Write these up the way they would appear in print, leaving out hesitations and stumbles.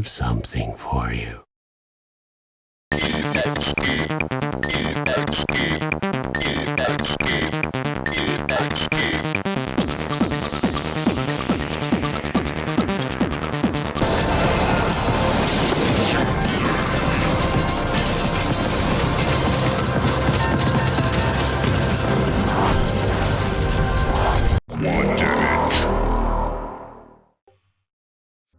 have something for you.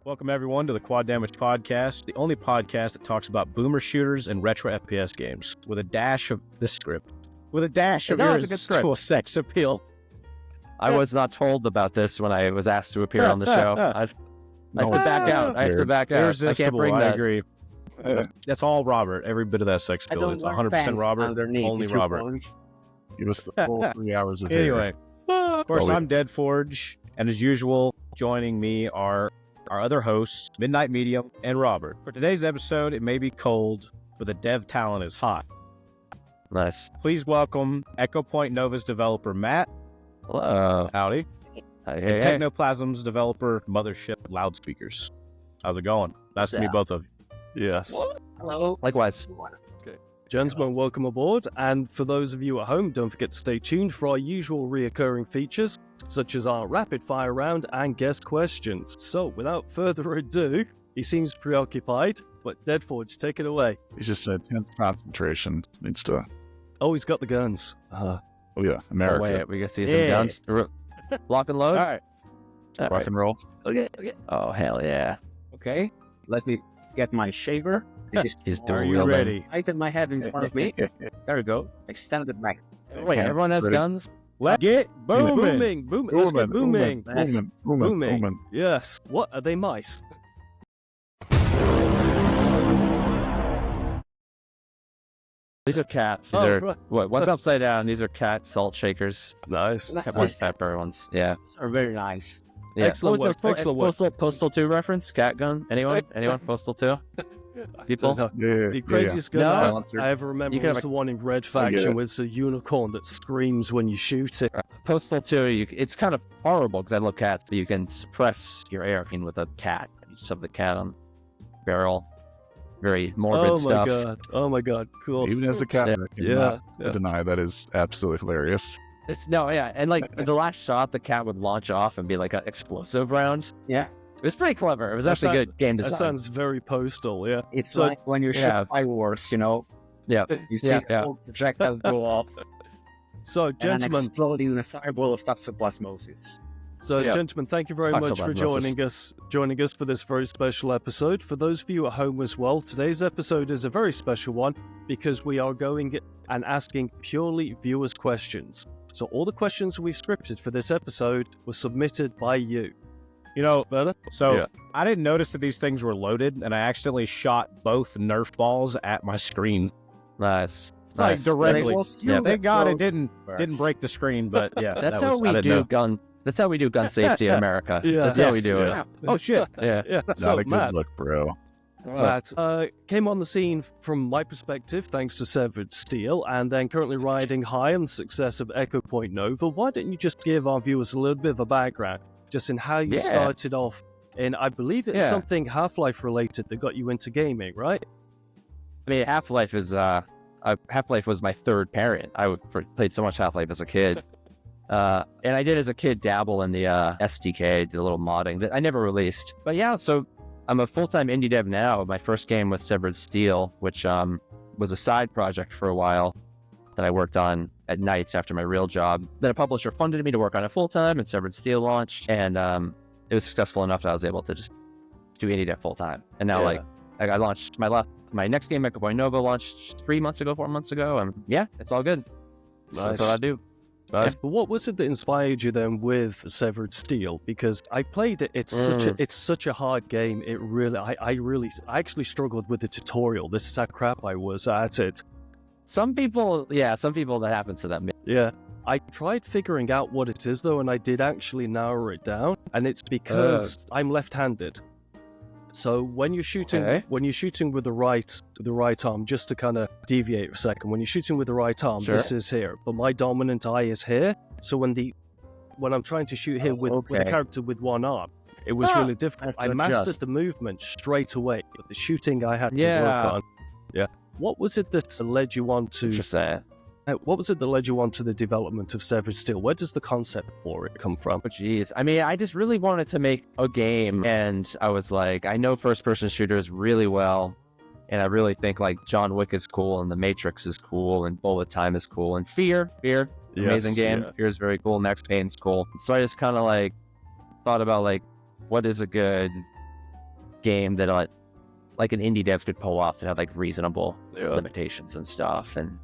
Welcome everyone to the Quad Damage Podcast, the only podcast that talks about boomer shooters and retro FPS games, with a dash of this script, with a dash of irresistible sex appeal. I was not told about this when I was asked to appear on the show. I have to back out. I have to back out. I can't bring that. I agree. That's all Robert. Every bit of that sex appeal. It's 100% Robert. Only Robert. Give us the full 3 hours of Anyway, of course, I'm Deadforge, and as usual, joining me are our other hosts, Midnight Medium and Robert. For today's episode, it may be cold, but the dev talent is hot. Nice. Please welcome Echo Point Nova's developer, Matt. Hello. Howdy. Hey, And Technoplazm's developer, Mothership Loudspeakers. How's it going? Nice to meet both of you. Yes. Hello. Likewise. Gentlemen, welcome aboard. And for those of you at home, don't forget to stay tuned for our usual reoccurring features, such as our rapid fire round and guest questions. So, without further ado, he seems preoccupied, but Deadforge, take it away. He's just in intense concentration. Needs to. Oh, he's got the guns. Oh yeah, Oh, America. wait, we can see some guns. Lock and load. All right. Rock and roll. Okay. Oh, hell yeah. Okay, let me get my shaver. This is He's Are doing you well done. ready? item I have in front of me. There we go. Extended mag. Wait, everyone has Ready? guns? Let's get booming. Booming. Let's get booming. Booming. Yes. What are they, mice? These are cats. These Oh, are right. what's upside down? These are cat salt shakers. Nice. One's pepper, one's These are very nice. yeah. Excellent What was work, excellent work. Postal 2 reference? Cat gun? Anyone? Postal 2? People? No. Yeah. The craziest No. gun I ever remember You can was have the one in Red get Faction it. with a unicorn that screams when you shoot it. Postal 2, it's kind of horrible because I love cats, but you can suppress your AR with a cat. You shove the cat on barrel. Very morbid stuff. Oh my god, cool. Even as a cat, I Yeah, cannot deny that is absolutely hilarious. And like the last shot, the cat would launch off and be like an explosive round. Yeah. It was pretty clever. It was That actually good game That design. sounds very postal, yeah. It's So- like when you shoot yeah. fireworks, you know. Yeah. You see Yeah, the yeah. whole projectile go off So, and then gentlemen, explode in a fireball of toxoplasmosis. Yeah. gentlemen, thank you very much for Toxoplasmosis. joining us for this very special episode. For those of you at home as well, today's episode is a very special one because we are going and asking purely viewers' questions. So all the questions we've scripted for this episode were submitted by you. You know, Better? so Yeah. I didn't notice that these things were loaded, and I accidentally shot both Nerf balls at my screen. Nice. Like Nice. directly. Yeah. Thank God it Explode. didn't break the screen, but yeah. That's that how was, I we didn't do know. gun. That's how we do gun safety in America. Yeah. That's how we Yes. do Yeah. it. Oh shit. Yeah. Yeah. So, Not a good Matt, look, bro. Matt came on the scene from my perspective thanks to Severed Steel, and then currently riding high on the success of Echo Point Nova. Why don't you just give our viewers a little bit of a background just in how you Yeah. started off? And I believe it's Yeah. something Half-Life related that got you into gaming, right? I mean, Half-Life is Half-Life was my third parent. Played so much Half-Life as a kid. And I did as a kid dabble in the SDK, the little modding that I never released. But yeah, so I'm a full-time indie dev now. My first game was Severed Steel, which was a side project for a while that I worked on at nights after my real job. Then a publisher funded me to work on it full-time, and Severed Steel launched, and it was successful enough that I was able to just do indie dev full-time. And now, I launched my next game, Echo Point Nova, launched 4 months ago, and yeah, it's all good. So Nice. that's what I do. Nice. But what was it that inspired you then with Severed Steel? Because I played it. It's such a hard game. It really, I actually struggled with the tutorial. This is how crap I was at it. Some people that happens to them. Yeah. I tried figuring out what it is though, and I did actually narrow it down. And it's because I'm left-handed. So when you're shooting, with the right arm, just to kind of deviate a second, when you're shooting with the right arm, this is here, but my dominant eye is here. So when I'm trying to shoot here with the character with one arm, It was really difficult. That's I mastered just- the movement straight away, but the shooting I had to Yeah. work on. Yeah. What was it that led you on to? Interesting. What was it that led you on to the development of Severed Steel? Where does the concept for it come from? Oh, jeez. I mean, I just really wanted to make a game, and I was like, I know first-person shooters really well, and I really think like John Wick is cool, and The Matrix is cool, and Bullet Time is cool, and Fear, amazing game. Yeah. Fear is very cool. Max Payne's cool. So I just kind of like thought about like what is a good game that like an indie dev could pull off that had like reasonable limitations and stuff, and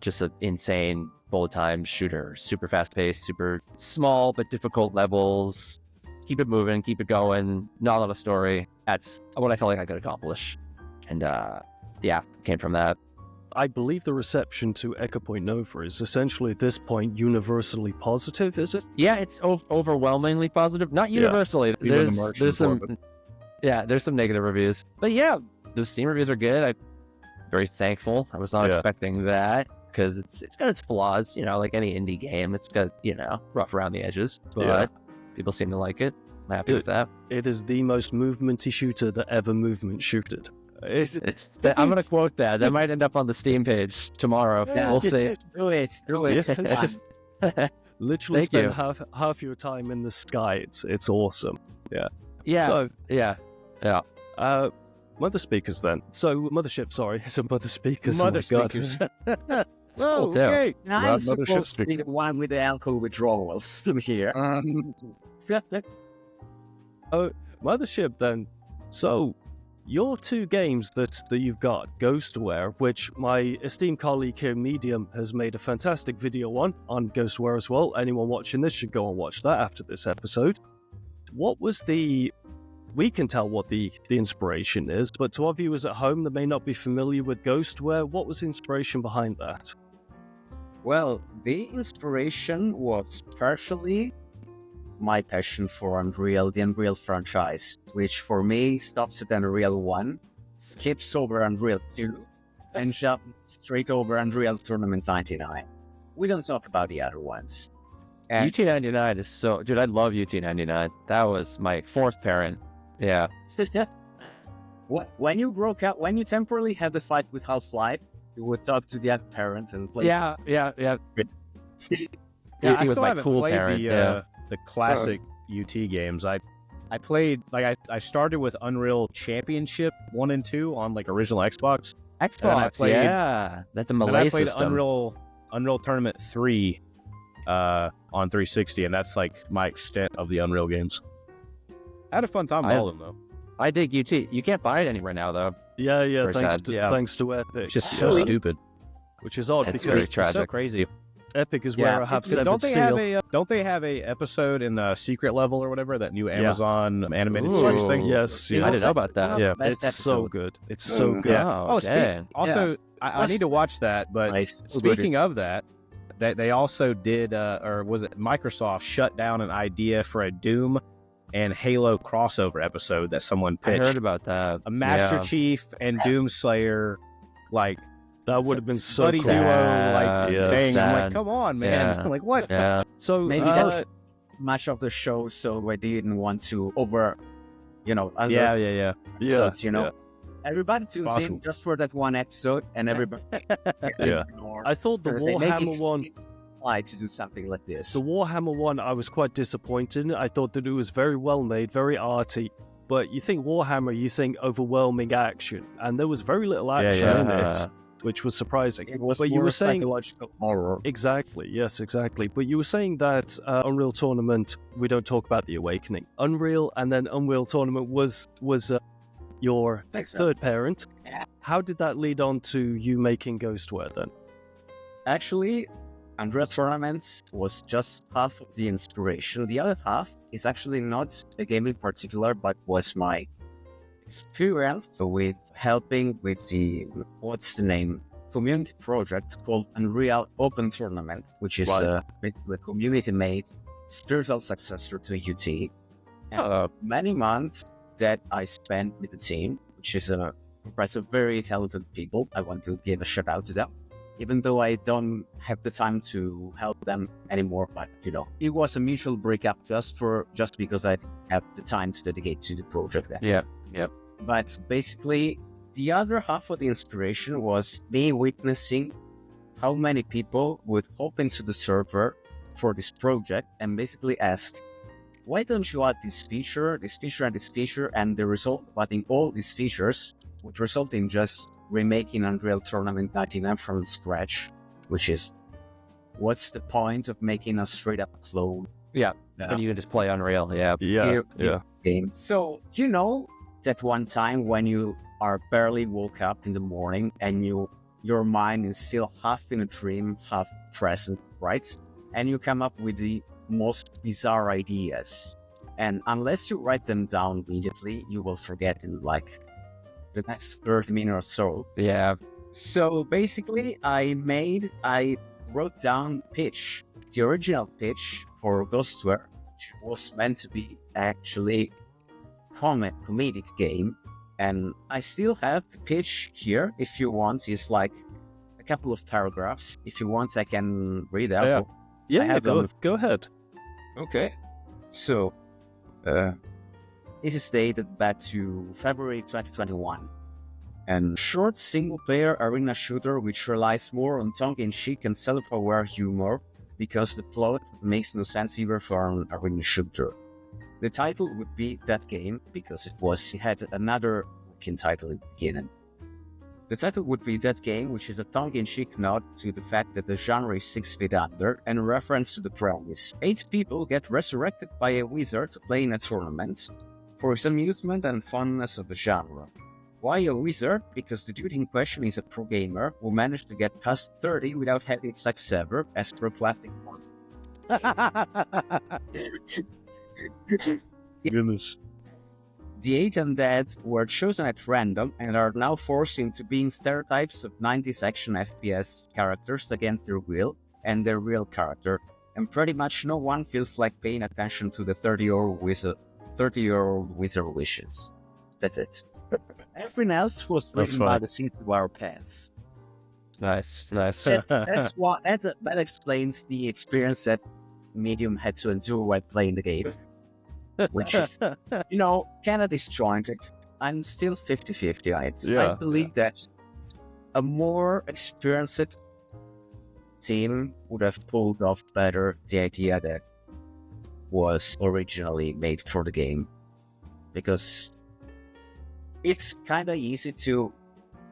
just an insane bullet time shooter, super fast paced, super small but difficult levels. Keep it moving, keep it going. Not a lot of story. That's what I felt like I could accomplish, and came from that. I believe the reception to Echo Point Nova is essentially at this point universally positive, is it? Yeah, it's overwhelmingly positive. Not Yeah. universally. Even the There's Martians some love it. there's some negative reviews, but yeah, the Steam reviews are good. I'm very thankful. I was not Yeah. expecting that because it's got its flaws. You know, like any indie game, it's got rough around the edges, but Yeah. people seem to like it. I'm happy with that. It is the most movementy shooter that ever movement shooted. I'm gonna quote that. That might end up on the Steam page tomorrow. Yeah. We'll see. Do it. Yeah. Literally Thank spend you. half your time in the sky. It's awesome. Yeah, So, yeah. Mother Speakers then. So Mothership, sorry, so Mother Speakers. Mother oh my God. Speakers. It's cool too. okay. And I'm Not Mothership supposed to be the one with the alcohol withdrawals here. Mothership then. So your two games that you've got, Ghostware, which my esteemed colleague here, Medium, has made a fantastic video on Ghostware as well. Anyone watching this should go and watch that after this episode. What was we can tell what the inspiration is, but to our viewers at home that may not be familiar with Ghostware, what was the inspiration behind that? Well, the inspiration was partially my passion for Unreal, the Unreal franchise, which for me stops at Unreal 1, skips over Unreal 2, and jumps straight over Unreal Tournament 99. We don't talk about the other ones. And UT99 is so... Dude, I love UT99. That was my fourth parent. Yeah. when you broke out, when you temporarily had the fight with Half-Life, you would talk to the other parent and play. Yeah. Yeah, UT I was still my haven't cool played parent. the classic UT games. I played I started with Unreal Championship 1 and 2 on like original Xbox. And then I Xbox, played- That's the And Malay I played system. Unreal Tournament 3 on 360, and that's like my extent of the Unreal games. I had a fun time with all of them though. I dig UT. You can't buy it anywhere now, though. Yeah, Very thanks sad. to Yeah. thanks to Epic. It's just so Really? stupid. Which is odd It's because very tragic. So crazy. Epic is Yeah, where I have because Severed Steel. Don't they have a episode in the secret level or whatever, that new Amazon animated Ooh. series thing? Yes, It yeah. I was didn't know about actually one that. of Yeah. the best It's so episodes. good. It's so good. Yeah. Oh, speak- dang. also, I need to watch that. But Nice. speaking of that, they also did, or was it Microsoft shut down an idea for a Doom and Halo crossover episode that someone I pitched? heard about that. A Master Yeah. Chief and Doom Slayer, like That would have been so buddy cool. duo, Sad. like Yeah, thing. I'm sad. like, come on, man! Yeah. like what? Yeah. So Maybe uh, that's much of the show, so I didn't want to over, Yeah. episodes, yeah. Everybody tunes Possible. in just for that one episode, and everybody Yeah. I thought the Because they make Warhammer it one, like to do something like this. the Warhammer one, I was quite disappointed in. I thought that it was very well made, very arty. But you think Warhammer, you think overwhelming action, and there was very little action in it, which was surprising. It was But you more were saying psychological horror. exactly, yes, exactly. But you were saying that Unreal Tournament, we don't talk about the Awakening. Unreal and then Unreal Tournament was your Thanks, sir. third parent. Yeah. How did that lead on to you making Ghostware then? Actually, Unreal Tournament was just half of the inspiration. The other half is actually not a game in particular, but was my experience with helping with the, what's the name, community project called Unreal Open Tournament, which is basically a community-made spiritual successor to UT. And many months that I spent with the team, which is comprised of very talented people. I want to give a shout out to them, even though I don't have the time to help them anymore. But it was a mutual breakup just because I have the time to dedicate to the project. Yep. But basically, the other half of the inspiration was me witnessing how many people would hop into the server for this project and basically ask, why don't you add this feature, and this feature, and the result of adding all these features would result in just remaking Unreal Tournament 99 from scratch, which is, what's the point of making a straight up clone? Yeah. And you can just play Unreal. Yeah. Game. So, you know that one time when you are barely woke up in the morning and your mind is still half in a dream, half present, right? And you come up with the most bizarre ideas. And unless you write them down immediately, you will forget in like the next 30 minutes or so. Yeah. So basically, I wrote down the original pitch for Ghostware, which was meant to be actually comedic game. And I still have the pitch here. If you want, it's like a couple of paragraphs. If you want, I can read out. Go ahead. Okay. So, this is dated back to February 2021. And short single-player arena shooter which relies more on tongue-in-cheek and self-aware humor because the plot makes no sense either for an arena shooter. The title would be That Game because it had another working title in the beginning. The title would be That Game, which is a tongue-in-cheek nod to the fact that the genre is 6 feet under and a reference to the premise. 8 people get resurrected by a wizard to play in a tournament for his amusement and funness of the genre. Why a wizard? Because the dude in question is a pro gamer who managed to get past 30 without having sex ever, as per classic one. Goodness. The 8 undead were chosen at random and are now forced into being stereotypes of 90s action FPS characters against their will and their real character, and pretty much no one feels like paying attention to the 30-year-old wizard wishes. That's it. Everything else was written by the seats of our pants. Nice. That explains the experience that Medium had to endure while playing the game. Which is, kind of disjointed. I'm still 50-50 on it. Yeah. I believe that a more experienced team would have pulled off better the idea that was originally made for the game. Because it's kind of easy to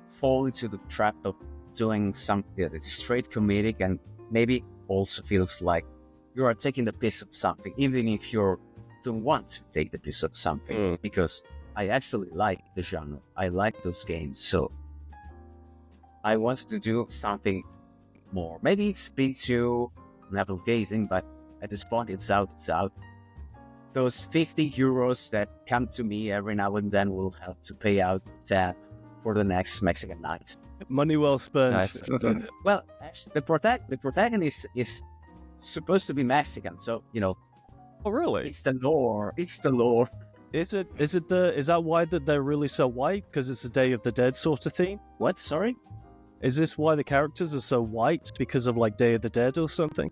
fall into the trap of doing something that is straight comedic and maybe also feels like you are taking the piss of something, even if you don't want to take the piss of something, because I actually like the genre. I like those games, so I wanted to do something more. Maybe it's a bit too navel-gazing, but at this point, it's out. Those 50 euros that come to me every now and then will help to pay out the tab for the next Mexican night. Money well spent. Nice. Well, actually, the protagonist is supposed to be Mexican, so Oh, really? it's the lore. It's the lore. Is that why that they're really so white? Because it's a Day of the Dead sort of theme? What? Sorry? Is this why the characters are so white? Because of like Day of the Dead or something?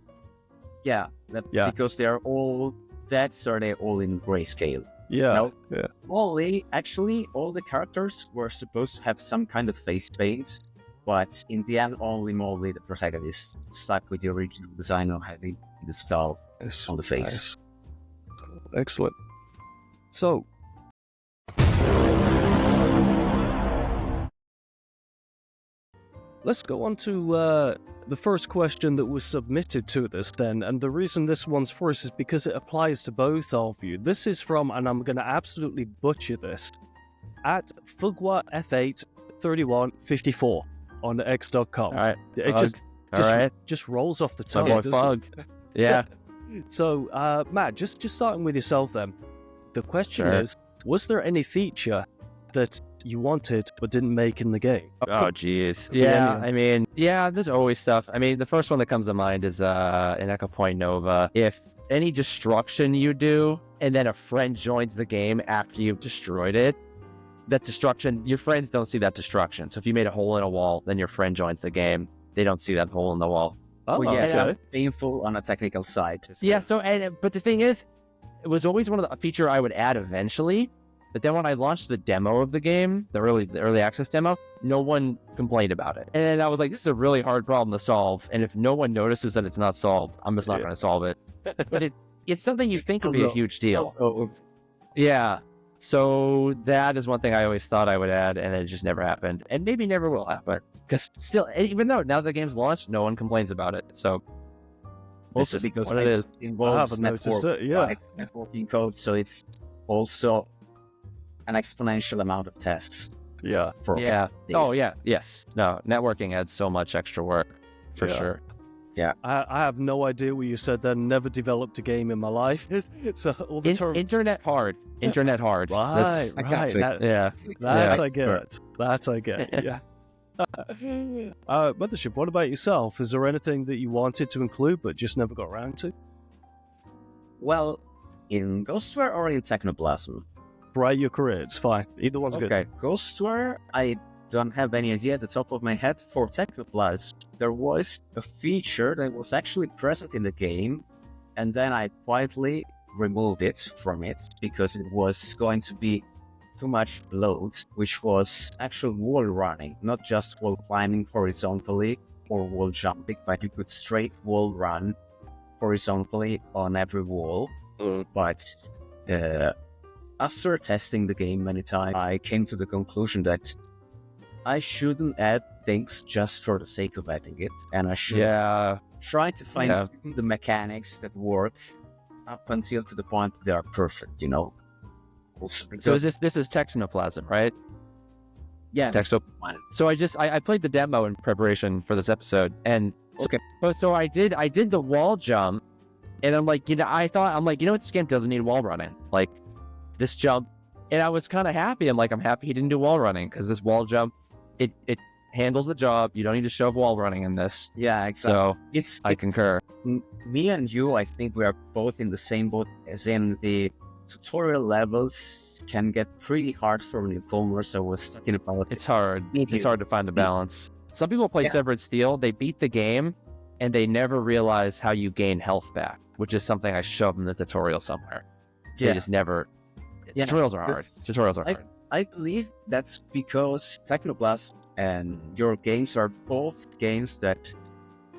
Yeah. Yeah. Because they're all dead, so they're all in grayscale. Yeah. No. Yeah. Actually, all the characters were supposed to have some kind of face paint, but in the end, only the protagonist stuck with the original design of having the skull on the face. Nice. Excellent. So, let's go on to the first question that was submitted to this then, and the reason this one's first is because it applies to both of you. This is from, and I'm going to absolutely butcher this, at Fugwa F8 3154 on x.com. All right. It just rolls off the tongue. Fug. Yeah. So, Matt, just starting with yourself then. The question is, was there any feature that you wanted but didn't make in the game? Oh, jeez. Yeah, I mean, there's always stuff. I mean, the first one that comes to mind is in Echo Point Nova. If any destruction you do, and then a friend joins the game after you've destroyed it, that destruction, your friends don't see that destruction. So if you made a hole in a wall, then your friend joins the game. They don't see that hole in the wall. Oh, well, okay. painful on a technical side. Yeah, but the thing is, it was always a feature I would add eventually. But then when I launched the demo of the game, the early access demo, no one complained about it. And then I was like, this is a really hard problem to solve. And if no one notices that it's not solved, I'm just not going to solve it. But it's something you think would be a huge deal. Yeah. So that is one thing I always thought I would add, and it just never happened. And maybe never will happen. Because still, even though now the game's launched, no one complains about it. So also because what it is. Involves networking code, so it's also an exponential amount of tasks. Yeah. Oh, yeah. Yes. No, networking adds so much extra work, for sure. Yeah. I have no idea what you said then. Never developed a game in my life. So all the term... Internet hard. Internet hard. Right. That's I get it. That's I get. Yeah. Mothership, what about yourself? Is there anything that you wanted to include but just never got around to? Well, in Ghostware or in Technoplazm? Throughout your career, it's fine. Either one's good. Okay, Ghostware, I don't have any idea at the top of my head. For Technoplazm, there was a feature that was actually present in the game, and then I quietly removed it from it because it was going to be too much load, which was actual wall running, not just wall climbing horizontally or wall jumping, but you could straight wall run horizontally on every wall. But after testing the game many times, I came to the conclusion that I shouldn't add things just for the sake of adding it, and I should try to find the mechanics that work up until to the point that they are perfect, you know? So this is Texnoplazm, right? Yeah. So I played the demo in preparation for this episode, and so I did the wall jump, and I'm like, I'm like, this game doesn't need wall running, like this jump, and I was kind of happy. I'm happy he didn't do wall running because this wall jump, it handles the job. You don't need to shove wall running in this. Yeah, exactly. So I concur. Me and you, I think we are both in the same boat, as in the tutorial levels can get pretty hard for newcomers. I was talking about it's hard. It's hard to find a balance. Some people play Severed Steel, they beat the game, and they never realize how you gain health back, which is something I showed in the tutorial somewhere. They just never... Tutorials are hard. Tutorials are hard. I believe that's because Technoplazm and your games are both games that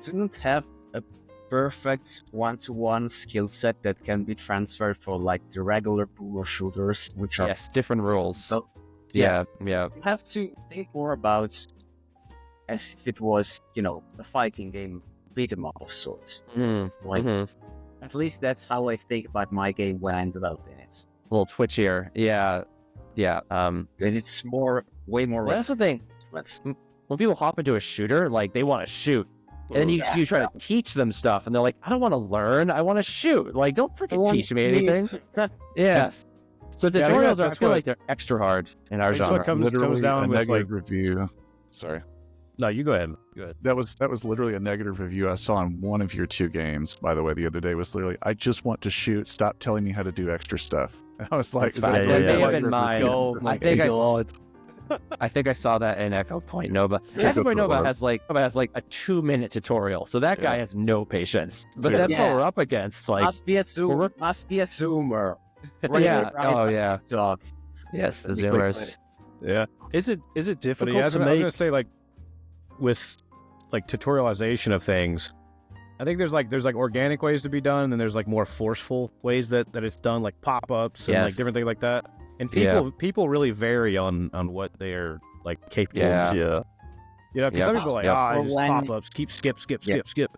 do not have a perfect one-to-one skill set that can be transferred for like the regular boomer shooters, which are different rules. So, yeah. You have to think more about as if it was, a fighting game beat 'em up of sorts. At least that's how I think about my game when I'm developing it. A little twitchier, yeah. And it's way more. Well, that's the thing. When people hop into a shooter, like they want to shoot, and then you try to teach them stuff, and they're like, I don't want to learn, I want to shoot. Like, don't freaking teach me anything. So tutorials I feel like they're extra hard in our genre. What comes down with negative review. Sorry. No, you go ahead. That was literally a negative review I saw on one of your two games, by the way, the other day. Was literally, I just want to shoot. Stop telling me how to do extra stuff. And I was like, that may have been mine. I think I saw that in Echo Point Nova. Echo Point Nova has like a 2-minute tutorial, so that guy has no patience. But that's what we're up against. Like, must be a zoomer. Dog. Yes, the zoomers. Yeah. Is it difficult to make? I was gonna say, like, with like tutorialization of things, I think there's like organic ways to be done, and then there's like more forceful ways that it's done, like pop-ups and like different things like that. And people really vary on what they're like capable of. Because some people are like, just pop-ups, keep skip.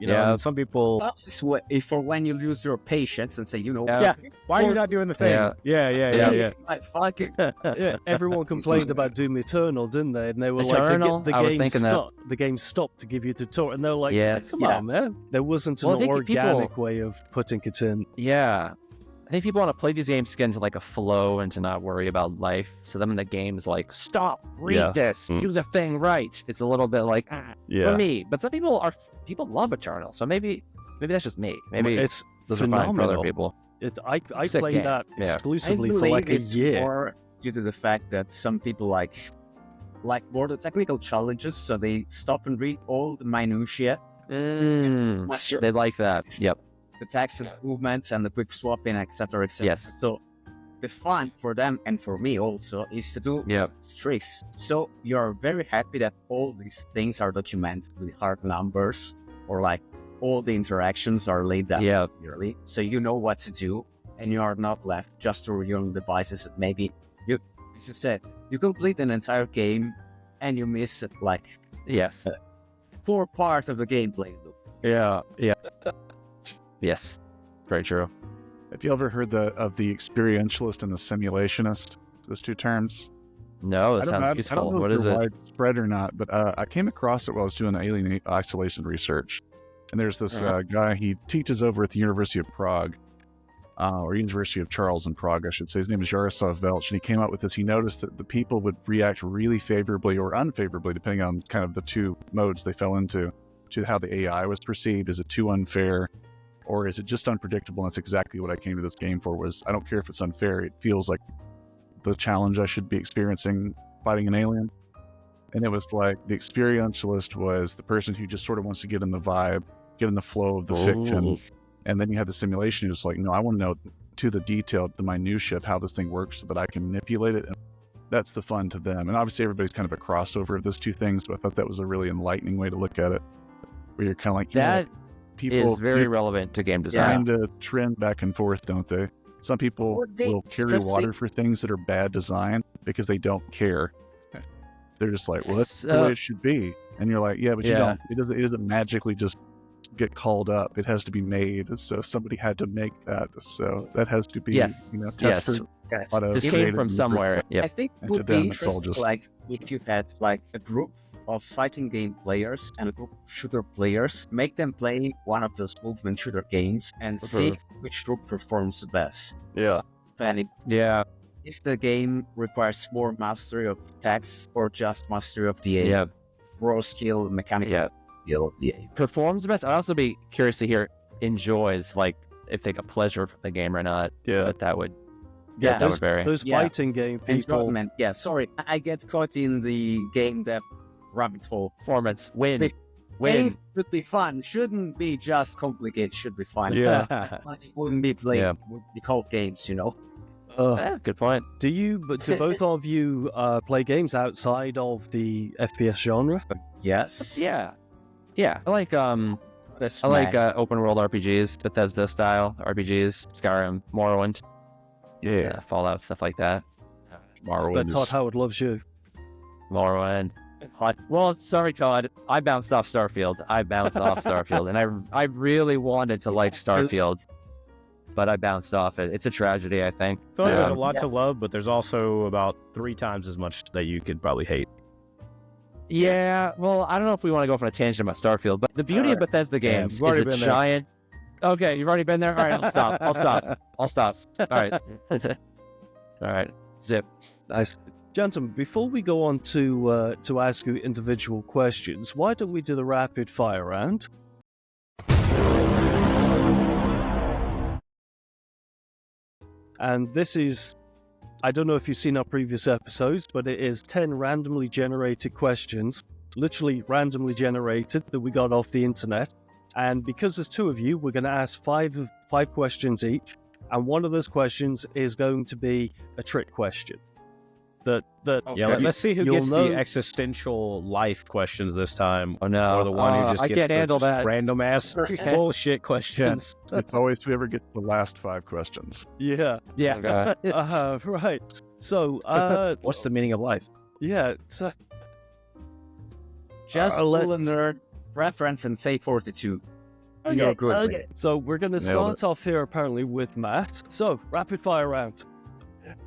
And some people... For when you lose your patience and say, why are you not doing the thing? Everyone complained about Doom Eternal, didn't they? And they were Eternal? like, the game stopped to give you tutorial. And they were like, come on, man. There wasn't an organic way of putting it in. Yeah. I think people want to play these games to get into like a flow and to not worry about life. So then when the game's like, stop, read this, do the thing right. It's a little bit like, for me. But some people love Eternal. So maybe that's just me. Maybe it's phenomenal for other people. I played that exclusively for like a year. More due to the fact that some people like more the technical challenges, so they stop and read all the minutiae. They like that. Yep. the text and movements and the quick swapping, etc., etc. Yes. So the fun for them and for me also is to do tricks. So you're very happy that all these things are documented with hard numbers, or like all the interactions are laid down clearly, so you know what to do, and you are not left just to your own devices. Maybe you, as you said, you complete an entire game and you miss like 4 parts of the gameplay loop. Yeah. Yes. Very true. Have you ever heard of the experientialist and the simulationist? Those two terms? No, that sounds I useful. don't know What if is they're it? widespread or not, but I came across it while I was doing alien isolation research. And there's this guy, he teaches over at the University of Prague, or University of Charles in Prague, I should say. His name is Jaroslav Velch, and he came out with this. He noticed that the people would react really favorably or unfavorably, depending on kind of the two modes they fell into, to how the AI was perceived. Is it too unfair, or is it just unpredictable? And that's exactly what I came to this game for. Was I don't care if it's unfair. It feels like the challenge I should be experiencing fighting an alien. And it was like the experientialist was the person who just sort of wants to get in the vibe, get in the flow of the fiction. And then you have the simulation who's like, no, I want to know to the detail, the minutiae of how this thing works so that I can manipulate it. And that's the fun to them. And obviously everybody's kind of a crossover of those two things, but I thought that was a really enlightening way to look at it, where you're kind of like, that people is very relevant to game design. kind of trend back and forth, don't they? Some people will carry water for things that are bad design because they don't care. They're just like, well, that's the way it should be. And you're like, yeah, but you don't. It doesn't magically just get called up. It has to be made. So somebody had to make that. So that has to be, tested. This came from somewhere. I think it would be interesting, like, if you had like a group of fighting game players and a group of shooter players, make them play one of those movement shooter games and see which group performs the best. Yeah. And if the game requires more mastery of text or just mastery of the raw skill, mechanical skill of the AI. Performs the best. I'd also be curious to hear enjoys, like if they got pleasure from the game or not. But that would that would vary. Those fighting game people. Sorry, I get caught in the game that rabbit hole. Performance win. Games should be fun. Shouldn't be just complicated. Should be fun. Yeah. It wouldn't be played. Would be called games, you know. Good point. Do both of you play games outside of the FPS genre? Yes. Yeah. I like open world RPGs, Bethesda style RPGs, Skyrim, Morrowind, Fallout, stuff like that. But Todd Howard loves you. Morrowind. Well, sorry, Todd. I bounced off Starfield, and I really wanted to like Starfield, but I bounced off it. It's a tragedy, I think. I feel like there's a lot to love, but there's also about 3 times as much that you could probably hate. Yeah, well, I don't know if we want to go off on a tangent about Starfield, but the beauty of Bethesda games is a giant... Okay, you've already been there? All right, I'll stop. All right. All right, zip. Nice. Gentlemen, before we go on to ask you individual questions, why don't we do the rapid fire round? And this is, I don't know if you've seen our previous episodes, but it is 10 randomly generated questions, literally randomly generated, that we got off the internet. And because there's 2 of you, we're going to ask five questions each. And one of those questions is going to be a trick question. Let's see who gets the existential life questions this time. Oh no, or the one who just I gets can't handle that. Random ass bullshit questions. It's always whoever gets the last 5 questions. Yeah. Okay. Right. So, what's the meaning of life? Yeah. So, just pull a nerd reference and say 42. You're good. Okay. So we're going to start off here apparently with Matt. So, rapid fire round.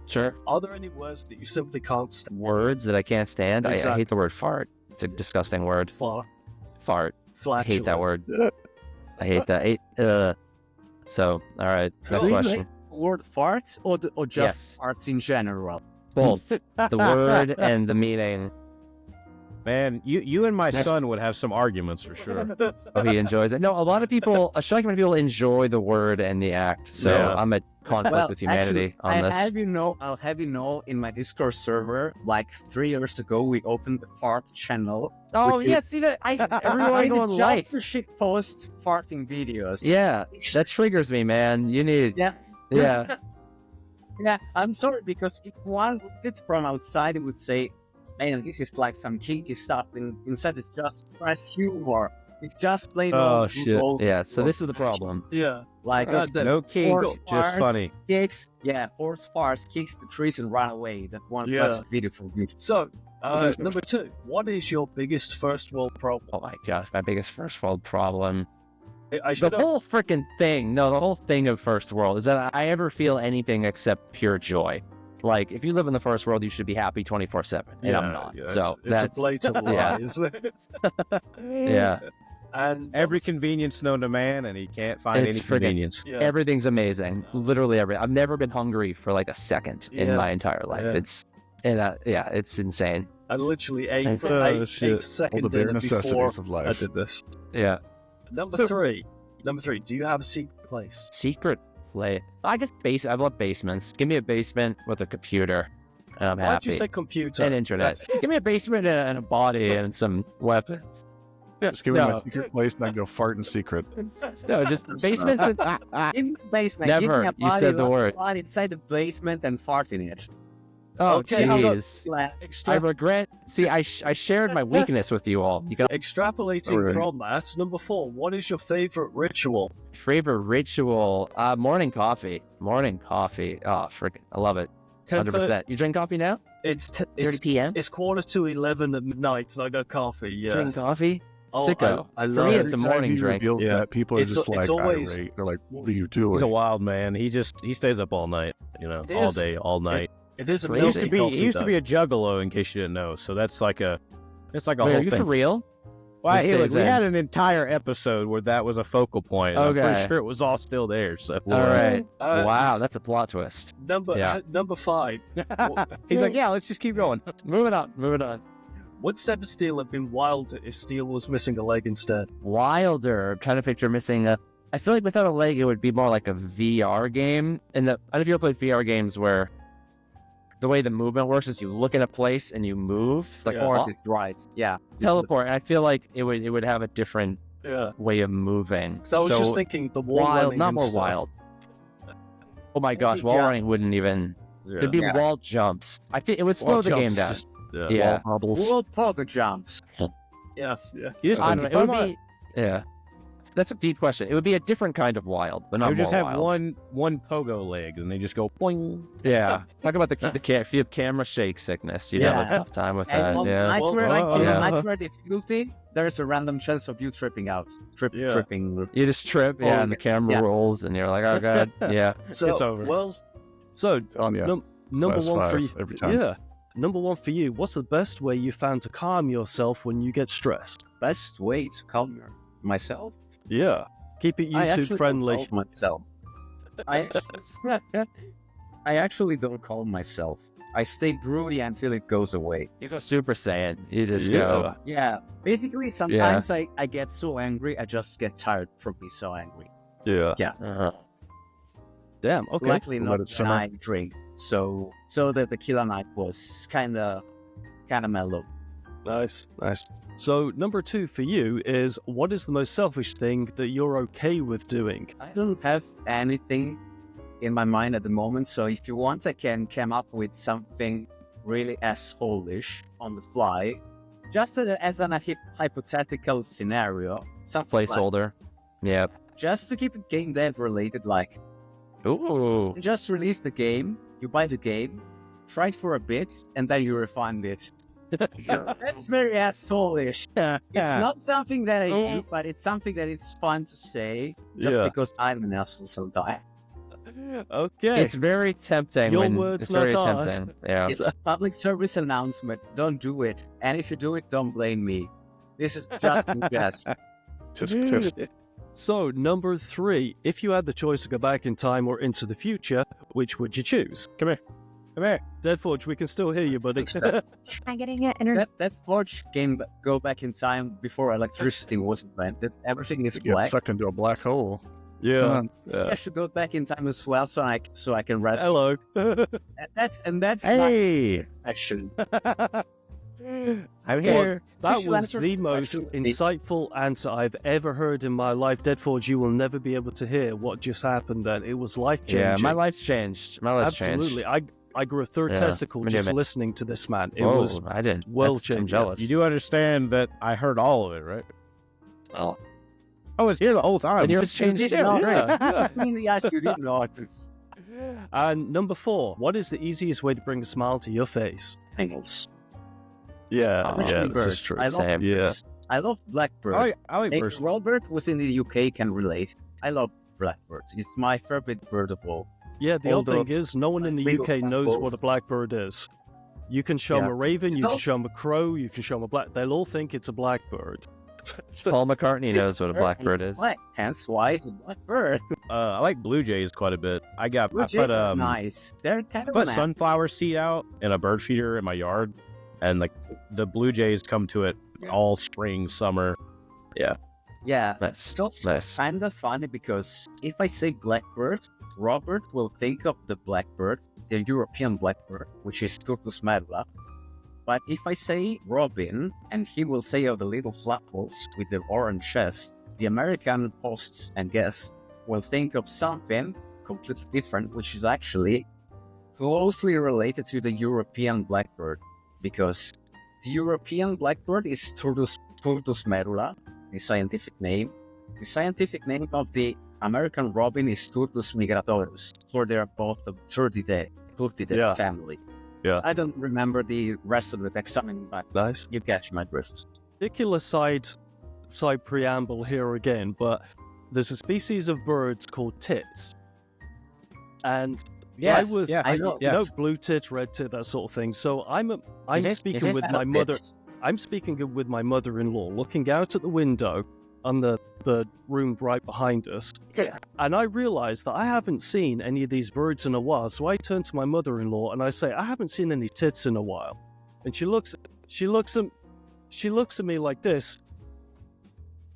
Sure. Are there any words that you simply can't stand? Words that I can't stand? Exactly. I hate the word fart. It's a disgusting word. Fart. I hate that word. I hate that. So, all right. Next question. Word farts or just farts in general? Both. The word and the meaning. Man, you and my son would have some arguments for sure. Oh, he enjoys it. No, a lot of people, a shocking amount of people enjoy the word and the act. So Yeah. I'm at conflict with humanity on this. I'll have you know, in my Discord server, like 3 years ago, we opened the fart channel. Oh, which yeah, is- see that? Everyone going light. just to shit post farting videos. Yeah, that triggers me, man. You need. Yeah. Yeah. Yeah, I'm sorry, because if one looked it from outside, it would say, man, this is like some kinky stuff, and instead it's just fresh humor. It's just plain Oh, old shit. old- Yeah, so this is the problem. Yeah. like No kinks, horse just farts, funny. Kicks, yeah, horse farts, kicks the trees and run away. That one Yeah. classic video from me. So, number 2, what is your biggest first world problem? Oh my gosh, my biggest first world problem. I The should have. whole freaking thing, no, the whole thing of first world is that I ever feel anything except pure joy. Like, if you live in the first world, you should be happy 24/7, and I'm not. So it's that's a blatant lie, yeah. isn't it? Yeah, And Every convenience known to man, and he can't find It's any friggin- convenience. yeah. everything's amazing. Literally everything. I've never been hungry for like a second in Yeah. my entire life. Yeah. It's insane. I literally ate It's- ate shit. a All second the bare dinner before necessities of I life. did this. Yeah. Number three, do you have a secret place? Secret play. I guess I love basements. Give me a basement with a computer, and I'm Why'd happy. you say computer? And internet. Give me a basement and a body and some weapons. Just give me No. my secret place and I go fart in secret. No, just basements. And, In the basement, Never. give me a You body, said the word. Body inside the basement and fart in it. oh, Okay, so- jeez. Like, I regret. See, I shared my weakness with you all. You can Extrapolating Alright. from that, number 4, what is your favorite ritual? favorite ritual. Morning coffee. Morning coffee. Oh, freaking, I love it. 100%. You drink coffee now? It's 30 p.m. it's 11:45 at midnight, and I got coffee. Yeah, Drink coffee. Oh, Sicko. I For love me, it. it's a Every time morning he drink. revealed Yeah. that, people are It's- just it's like always- irate. They're like, "What are you doing?" He's a wild man. He stays up all night. It All is. day, all night. It is a Crazy. He used to milky be coffee, though. a juggalo, in case you didn't know. So that's like a Wait, whole are you thing. for real? Well, This hey, look, stays we in. had an entire episode where that was a focal point. and I'm pretty Okay. sure it was all still there. So All right. Uh, Wow, that's a plot twist. Yeah. Number 5. he's like, yeah, let's just keep going. Moving on. Moving on. Would Step of Steel have been wilder if Steel was missing a leg instead? Wilder. I'm trying to picture missing a. I feel like without a leg, it would be more like a VR game. And I don't know if you ever played VR games where the way the movement works is you look at a place and you move. It's like Yeah. of course, it's right. Yeah. teleport. And I feel like it would have a different Yeah. way of moving. So I was just thinking the wall wild, running not and more stuff. wild. Oh my gosh, Maybe wall jump. running wouldn't even. Yeah. There'd be Yeah. wall jumps. I think it would slow Wall the game jumps, down. just- Yeah. wall bubbles. World poker jumps. Yes, yeah. You just, I don't know. It why would not- be. Yeah. That's a deep question. It would be a different kind of wild, but They not would just more have wild. one pogo leg, and they just go boing. Yeah. Talk about if you have camera shake sickness, you'd have Yeah. a tough time with And that. on Yeah. nightmare, Well, on yeah. nightmare difficulty, there's a random chance of you tripping out. Yeah. Tripping. You just trip, yeah, and the camera Yeah. rolls, and you're like, oh god, yeah. So, It's over. Well, so On you. number Last 1 for five you. every time. Yeah. Number 1 for you. What's the best way you found to calm yourself when you get stressed? Best way to calm myself. Yeah. Keep it I YouTube actually friendly. don't calm myself. I actually don't calm myself. I stay broody until it goes away. You go Super Saiyan. You just Yeah. go. Yeah. Basically, sometimes I get so angry, I just get tired from being so angry. Yeah. Uh-huh. Damn. Okay. Luckily, Let not it when simmer. I drink. So that the killer night was kind of mellow. Nice. So number 2 for you is, what is the most selfish thing that you're okay with doing? I don't have anything in my mind at the moment, so if you want, I can come up with something really asshole-ish on the fly, just as an hypothetical scenario. Something like- Placeholder. Yep. just to keep it game dev related, like Ooh. just release the game, you buy the game, try it for a bit, and then you refund it. That's very asshole-ish. It's not something that I do, but it's something that it's fun to say, just Yeah. because I'm an asshole sometimes. Okay. It's very tempting. Your when, words, it's very not ours. tempting. Yeah. It's a public service announcement. Don't do it. And if you do it, don't blame me. This is just a guess. Tisk, tisk. So number 3, if you had the choice to go back in time or into the future, which would you choose? Come here. Come here. Deadforge, we can still hear you, buddy. Am I getting it? That forge can go back in time before electricity was invented. Everything is You get black. sucked into a black hole. Yeah. I should go back in time as well, so I can rest. Hello. That's Hey. not action. I'm here. That Official was answer the for most question. insightful answer I've ever heard in my life. Deadforge, you will never be able to hear what just happened then. It was life-changing. Yeah, my life's changed. My life's Absolutely. changed. I grew a third Yeah. testicle Wait a just minute. listening to this man. It Whoa, was I didn't. world-changing. I'm jealous. You do understand that I heard all of it, right? Oh, I was here the whole time. and yours changed did too. not. Great. Yeah. Yes, you did not. And number 4, what is the easiest way to bring a smile to your face? Angles. Yeah, Oh, yeah, Especially this is birds. true. I love Same. Yeah. birds. I love blackbirds. I like Hey, birds. Robert was in the UK, can relate. I love blackbirds. It's my favorite bird of all. Yeah, the All odd thing those is, no one in the little UK knows apples. what a blackbird is. You can show them Yeah. a raven, you can Those- show them a crow, you can show them a black. They'll all think it's a blackbird. Paul McCartney knows what a blackbird is. Black. Hence why it's a blackbird. I like blue jays quite a bit. I Which put is nice. They're kind of put an sunflower seed out in a bird feeder in my yard, and like the blue jays come to it all spring, summer. Yeah. Nice. So Nice. kind of funny because if I say blackbird, Robert will think of the blackbird, the European blackbird, which is Turtus medula. But if I say robin, and he will say of the little flappers with the orange chest, the American hosts and guests will think of something completely different, which is actually closely related to the European blackbird, because the European blackbird is Turtus medula, the scientific name. The scientific name of the American robin is Turtus migratorius, so they are both the Turdidae Yeah. family. Yeah. I don't remember the rest of the taxonomy, but Nice. you catch my drift. Ridiculous side preamble here again, but there's a species of birds called tits. And Yes, I was, yeah, I know. you know, blue tit, red tit, that sort of thing. So I'm speaking with my mother. I'm speaking with my mother-in-law, looking out at the window on the room right behind us, and I realized that I haven't seen any of these birds in a while. So I turn to my mother-in-law and I say, "I haven't seen any tits in a while," and she looks at me like this,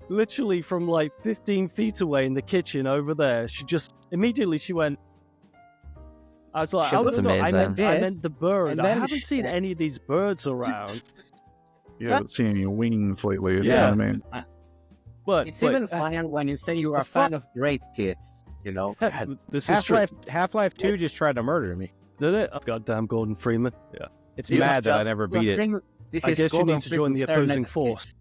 literally from like 15 feet away in the kitchen over there. She just immediately she went. I was like, Shit, I, that's was like, I amazing. meant the bird. And I then haven't she- seen any of these birds around. You haven't seen any wings lately. You Yeah. know what I mean? But It's even funnier when you say you are a fan of great teeth, you know? this is true. Half-Life 2 just tried to murder me. Did it? Oh, goddamn Gordon Freeman. Yeah. It's This is mad that I just never beat it. This I is guess you Gordon need to join the Freeman's opposing Terminator. force.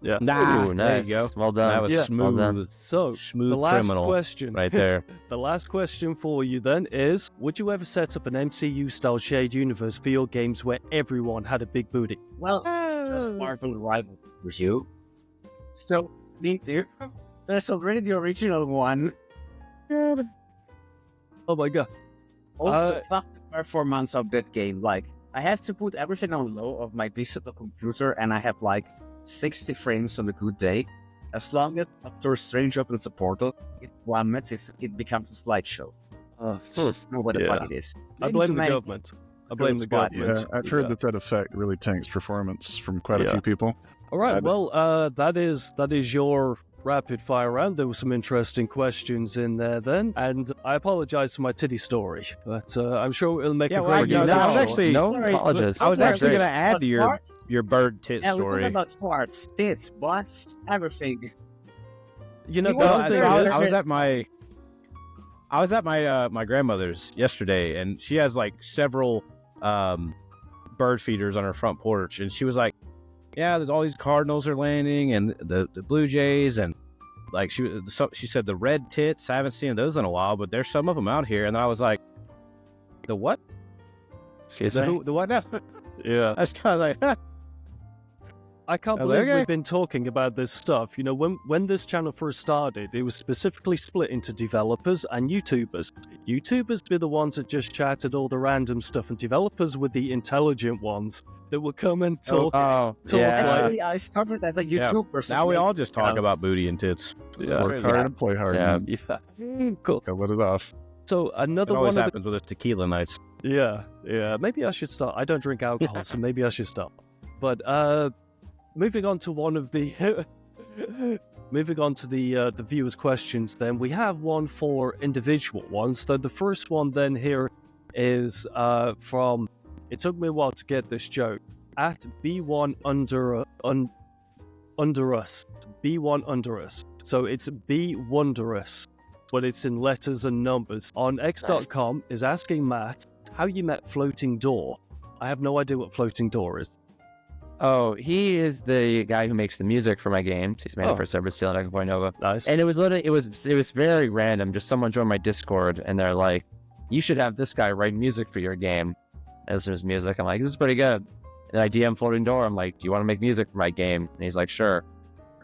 Yeah. Nah, Ooh, nice. there you go. Well done. That was Yeah. smooth, Well done. So, smooth the last criminal question. right there. The last question for you then is, would you ever set up an MCU-style shared universe for your games where everyone had a big booty? Well, it's just Marvel Rivals for you. So, me too. There's already the original one. Oh my god. Also, fuck the performance of that game. Like, I have to put everything on low of my PC computer, and I have like 60 frames on a good day. As long as Doctor Strange opens a portal, it plummets, it becomes a slideshow. I don't know what the fuck it is. I Maybe blame too the many government. I blame the spots. government. Yeah, I've heard that effect really tanks performance from quite a few people. All right. Yeah, Well, that is your rapid fire round. There were some interesting questions in there then, and I apologize for my titty story, but I'm sure it'll make Yeah, a well, great I was episode. actually- no Sorry, apologies. I was Sorry, actually great. going to add to Parts? your bird tit Yeah, we're talking story. about parts, tits, butts, everything. You know, He that's wasn't the So thing there. is- I was at my grandmother's yesterday, and she has like several bird feeders on her front porch, and she was like, "Yeah, there's all these cardinals are landing, and the blue jays, and like she said the red tits. I haven't seen those in a while, but there's some of them out here." And I was like, "The what? Excuse The me? who? The what?" Now? yeah. I was kind of like, huh. I can't Oh, believe okay. we've been talking about this stuff. You know, when this channel first started, it was specifically split into developers and YouTubers. YouTubers were the ones that just chatted all the random stuff, and developers were the intelligent ones that would come and talk. Oh, Talk yeah. Actually, I started as a Yeah. YouTuber. Now we all just talk Yeah. about booty and tits. Yeah. Work hard and play hard. Yeah. Man. Yeah. Cool. Gotta let it off. So It another always one of the happens with us tequila nights. Yeah. Maybe I should start. I don't drink alcohol, so maybe I should start. But moving on to one of the the viewers' questions, then we have one for individual ones. So the first one then here is from. It took me a while to get this joke. At B1 under us. B1 under us. So it's B Wondrous, but it's in letters and numbers. On X.com is asking Matt how you met Floating Door. I have no idea what Floating Door is. Oh, he is the guy who makes the music for my games. He's made it for Cyber Steel and Point Nova. Nice. And it was literally, it was very random. Just someone joined my Discord and they're like, you should have this guy write music for your game. And this is music. I'm like, this is pretty good. And I DM Floating Door. I'm like, do you want to make music for my game? And he's like, sure.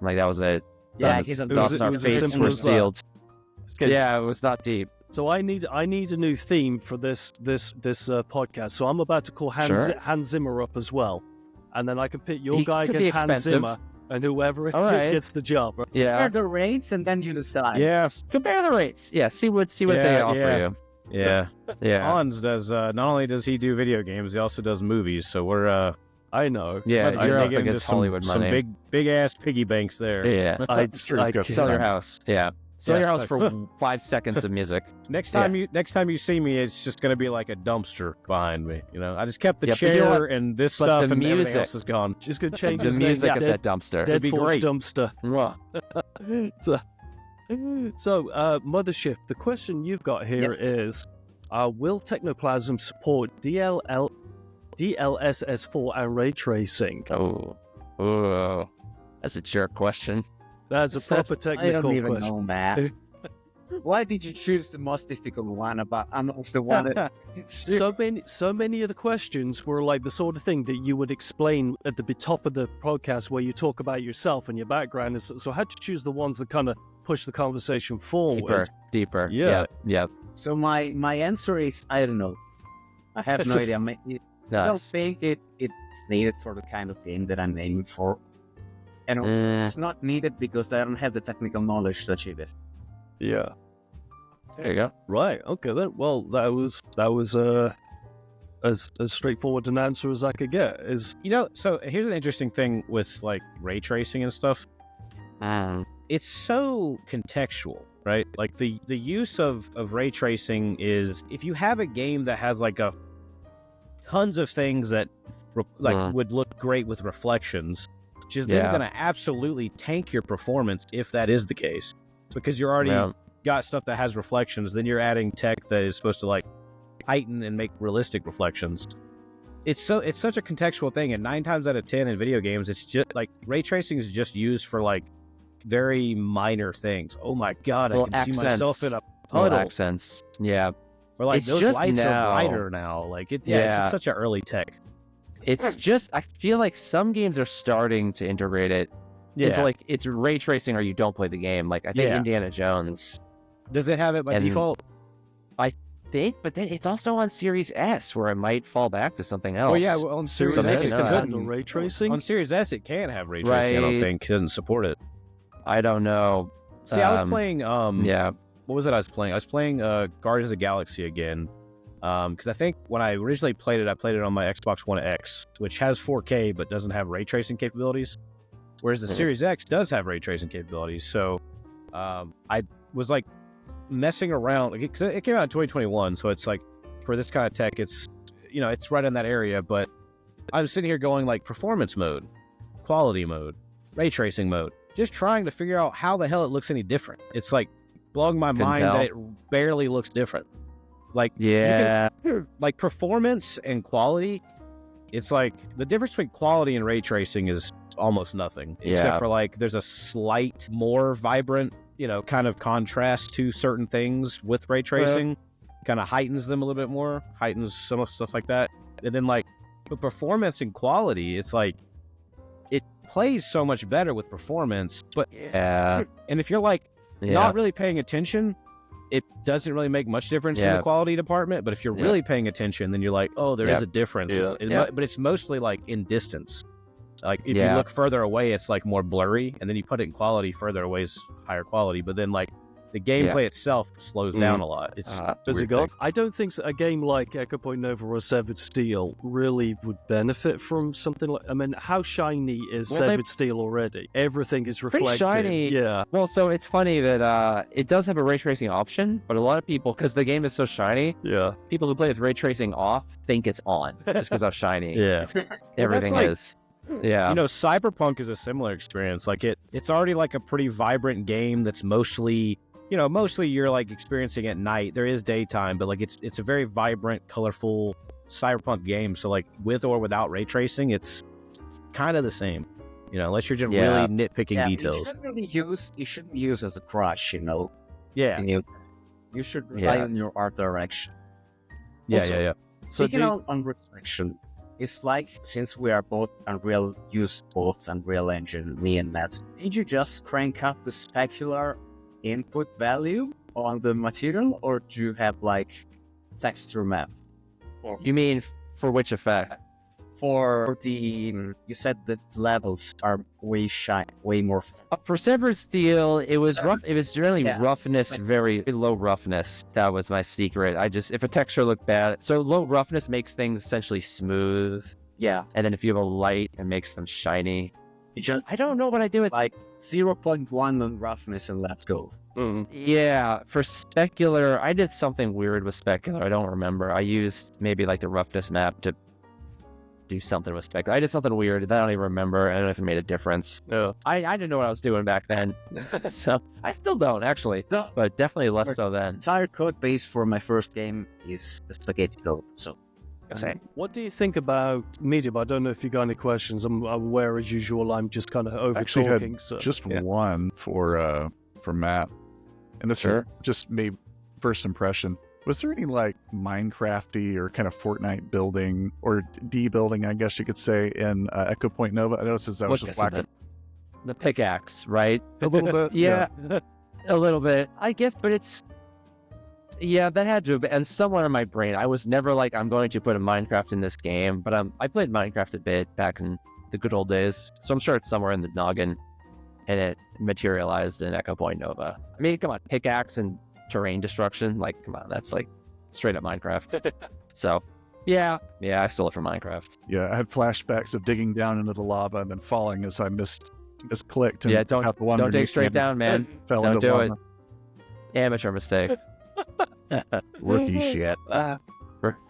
I'm like, that was it. Yeah, he's our fates were sealed. Yeah, it was not deep. So I need a new theme for this podcast. So I'm about to call Hans Zimmer up as well, and then I can pit your guy against Hans Zimmer, and whoever gets the job. Right? Yeah, compare the rates, and then you decide. Yeah, compare the rates. Yeah, see what they offer you. Yeah, yeah. Hans does. Not only does he do video games, he also does movies. So we're. I know. Yeah, you're up against Hollywood money. Some big ass piggy banks there. Yeah, I'd sell your house. Yeah. Sell your house for 5 seconds of music. Next time you see me, it's just gonna be like a dumpster behind me. You know, I just kept the chair and this stuff, and everything else is gone. Just gonna change the music at that dumpster. Deadforge dumpster. Mwah. So, Mothership, the question you've got here is, will Technoplazm support DLSS4 and ray tracing? Oh, that's a jerk question. That's a proper technical I don't even question. know, Matt. Why did you choose the most difficult one? I'm also the one that... so many of the questions were like the sort of thing that you would explain at the top of the podcast where you talk about yourself and your background. So I had to choose the ones that kind of push the conversation forward. Deeper. Yeah. So my answer is, I don't know. I have no idea. I don't think it's needed for the kind of game that I'm aiming for. And it's not needed because I don't have the technical knowledge to achieve it. Yeah. There you go. Right. Okay then. Well, that was as straightforward an answer as I could get. So here's an interesting thing with like ray tracing and stuff. It's so contextual, right? Like the use of ray tracing is, if you have a game that has like tons of things that would look great with reflections, which is then going to absolutely tank your performance if that is the case, because you're already got stuff that has reflections. Then you're adding tech that is supposed to like heighten and make realistic reflections. It's such a contextual thing, and 9 times out of 10 in video games, it's just like ray tracing is just used for like very minor things. Oh my god, I can see myself in a puddle. Accents. Yeah. Or like it's those just lights now. are brighter now. Like it's such an early tech. It's just, I feel like some games are starting to integrate it. Yeah. It's like, it's ray tracing or you don't play the game. Like, I think Indiana Jones. Does it have it by default? I think, but then it's also on Series S, where it might fall back to something else. Oh, yeah, well, on Series S, it can ray tracing. On Series S, it can have ray tracing, I don't think. It doesn't support it. I don't know. See, I was playing, what was it I was playing? I was playing Guardians of the Galaxy again. Because I think when I originally played it, I played it on my Xbox One X, which has 4K but doesn't have ray tracing capabilities, whereas the Series X does have ray tracing capabilities. So I was like messing around, because it came out in 2021, so it's like for this kind of tech, it's it's right in that area. But I was sitting here going like performance mode, quality mode, ray tracing mode, just trying to figure out how the hell it looks any different. It's like blowing my mind that it barely looks different. Like, like performance and quality, it's like the difference between quality and ray tracing is almost nothing, except for like there's a slight more vibrant, kind of contrast to certain things with ray tracing, kind of heightens them a little bit more, heightens some of stuff like that. And then like the performance and quality, it's like it plays so much better with performance. But and if you're like not really paying attention, it doesn't really make much difference in the quality department. But if you're really paying attention, then you're like, oh, there is a difference. But it's mostly like in distance. Like if you look further away, it's like more blurry, and then you put it in quality, further away is higher quality. But then like the gameplay itself slows down a lot. It's Does it go? I don't think a game like Echo Point Nova or Severed Steel really would benefit from something like. I mean, how shiny is Severed Steel already? Everything is reflected. Shiny. Yeah. Well, so it's funny that it does have a ray tracing option, but a lot of people, because the game is so shiny, people who play with ray tracing off think it's on just because how shiny everything is. Yeah. You know, Cyberpunk is a similar experience. Like it's already like a pretty vibrant game that's mostly you're like experiencing at night. There is daytime, but like it's a very vibrant, colorful Cyberpunk game. So like with or without ray tracing, it's kind of the same. You know, unless you're just really nitpicking details. You shouldn't use as a crutch, you know. Yeah. You should rely on your art direction. Yeah. So speaking on reflection, it's like, since we are both use both Unreal Engine, me and Matt, did you just crank up the specular input value on the material, or do you have like texture map? You mean for which effect? For the, you said that levels are way more. For Severed Steel, it was rough. It was generally roughness, very low roughness. That was my secret. If a texture looked bad, so low roughness makes things essentially smooth. Yeah. And then if you have a light, it makes them shiny. I don't know what I do with like 0.1 on roughness and let's go. Yeah, for specular, I did something weird with specular. I don't remember. I used maybe like the roughness map to do something with specular. I did something weird that I don't even remember. I don't know if it made a difference. No, I didn't know what I was doing back then. So I still don't actually, but definitely less so then. Entire code base for my first game is spaghetti code. So. What do you think about Medium? I don't know if you got any questions. I'm aware, as usual, I'm just kind of over talking. Just one for Matt, and this is just maybe first impression. Was there any like Minecrafty or kind of Fortnite building or D-building, I guess you could say, in Echo Point Nova? I noticed that was just black. The pickaxe, right? A little bit. Yeah, a little bit, I guess, but it's. Yeah, that had to be, and somewhere in my brain, I was never like, I'm going to put a Minecraft in this game, but I played Minecraft a bit back in the good old days, so I'm sure it's somewhere in the noggin, and it materialized in Echo Point Nova. I mean, come on, pickaxe and terrain destruction, like, come on, that's like straight up Minecraft. So, yeah, I stole it from Minecraft. Yeah, I had flashbacks of digging down into the lava and then falling as I misclicked. And don't dig straight down, man. Don't do it. Amateur mistake. Rookie shit.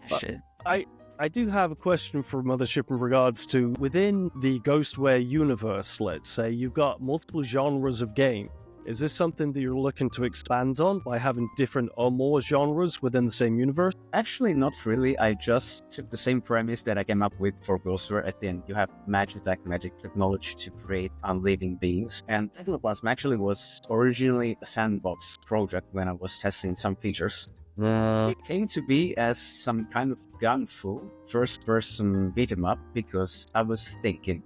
Shit. I do have a question for Mothership in regards to, within the Ghostware universe, let's say, you've got multiple genres of game. Is this something that you're looking to expand on by having different or more genres within the same universe? Actually, not really. I just took the same premise that I came up with for Ghostware. At the end, you have magic technology to create unliving beings. And Texnoplazm actually was originally a sandbox project when I was testing some features. It came to be as some kind of gunful first-person beat-em-up, because I was thinking,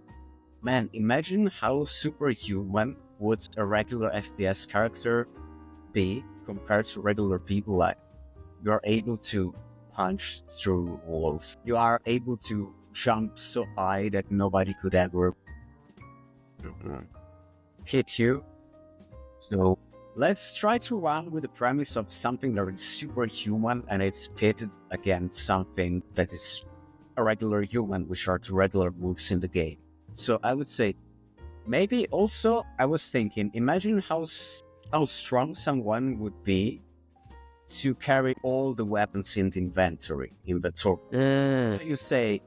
man, imagine how superhuman would a regular FPS character be compared to regular people. Like, you are able to punch through walls. You are able to jump so high that nobody could ever hit you. So let's try to run with the premise of something that is superhuman and it's pitted against something that is a regular human, which are the regular moves in the game. So I would say, maybe also, I was thinking, imagine how strong someone would be to carry all the weapons in the inventory. You say,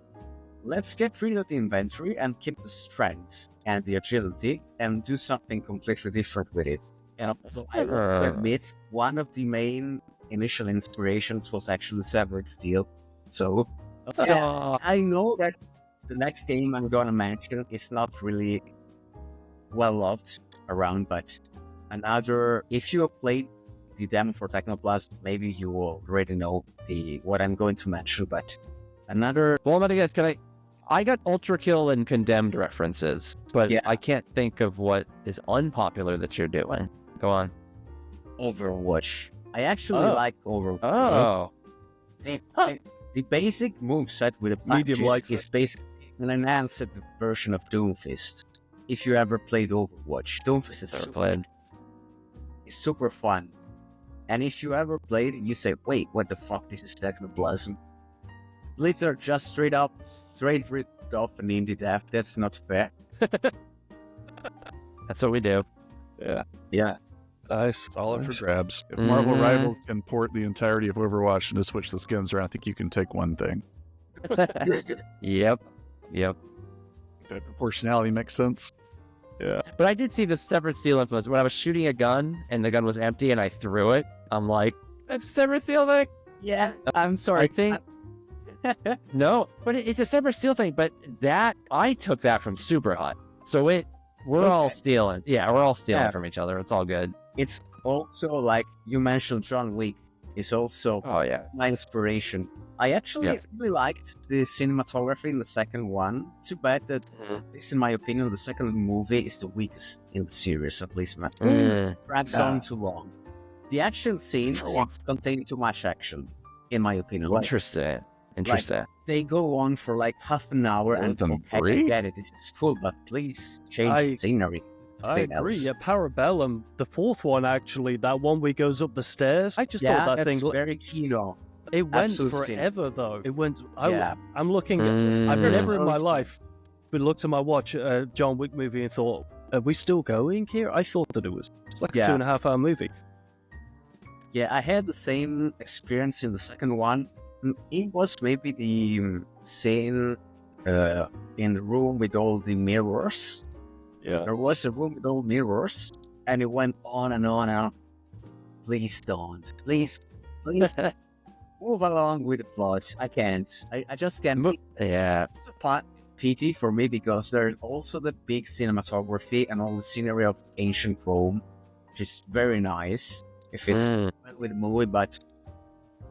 let's get rid of the inventory and keep the strength and the agility and do something completely different with it. And I will admit, one of the main initial inspirations was actually Severed Steel. So, I know that the next game I'm gonna mention is not really well loved around, but another, if you have played the demo for Texnoplazm, maybe you will already know what I'm going to mention, but another... Well, I'm gonna guess, I got Ultra Kill and Condemned references, but I can't think of what is unpopular that you're doing. Go on. Overwatch. I actually like Overwatch. Oh. The basic moveset with the punches is basically an enhanced version of Doomfist. If you ever played Overwatch, Doomfist is super fun. And if you ever played it, you say, wait, what the fuck, this is Technoplazm. Blizzard just straight ripped off an indie dev. That's not fair. That's what we do. Yeah. Nice. All up for grabs. If Marvel Rivals can port the entirety of Overwatch and to switch the skins around, I think you can take one thing. Yep. That proportionality makes sense. Yeah. But I did see the severed seal influence. When I was shooting a gun and the gun was empty and I threw it, I'm like, that's a severed seal thing. Yeah. I'm sorry. I think... No, but it's a severed seal thing. But I took that from Super Hot. So we're all stealing. Yeah, we're all stealing from each other. It's all good. It's also like you mentioned, John Wick is also my inspiration. I actually really liked the cinematography in the second one. Too bad that, at least in my opinion, the second movie is the weakest in the series, at least. Drags on too long. The action scenes contain too much action, in my opinion. Like, Interesting. Like, they go on for like half an hour and I get it. It's cool, but please change the scenery. I agree. Yeah, Parabellum, the fourth one actually, that one where he goes up the stairs. I just thought that thing very kino. It went forever though. It went. I'm looking at this. I've never in my life been looked at my watch a John Wick movie and thought, "Are we still going here?" I thought that it was like a 2.5 hour movie. Yeah, I had the same experience in the second one. It was maybe the scene in the room with all the mirrors. Yeah, there was a room with all mirrors, and it went on and on and on. Please don't. Please. Move along with the plot. I can't. I just can't. Yeah. It's a pity for me because there's also the big cinematography and all the scenery of ancient Rome, which is very nice if it's with the movie, but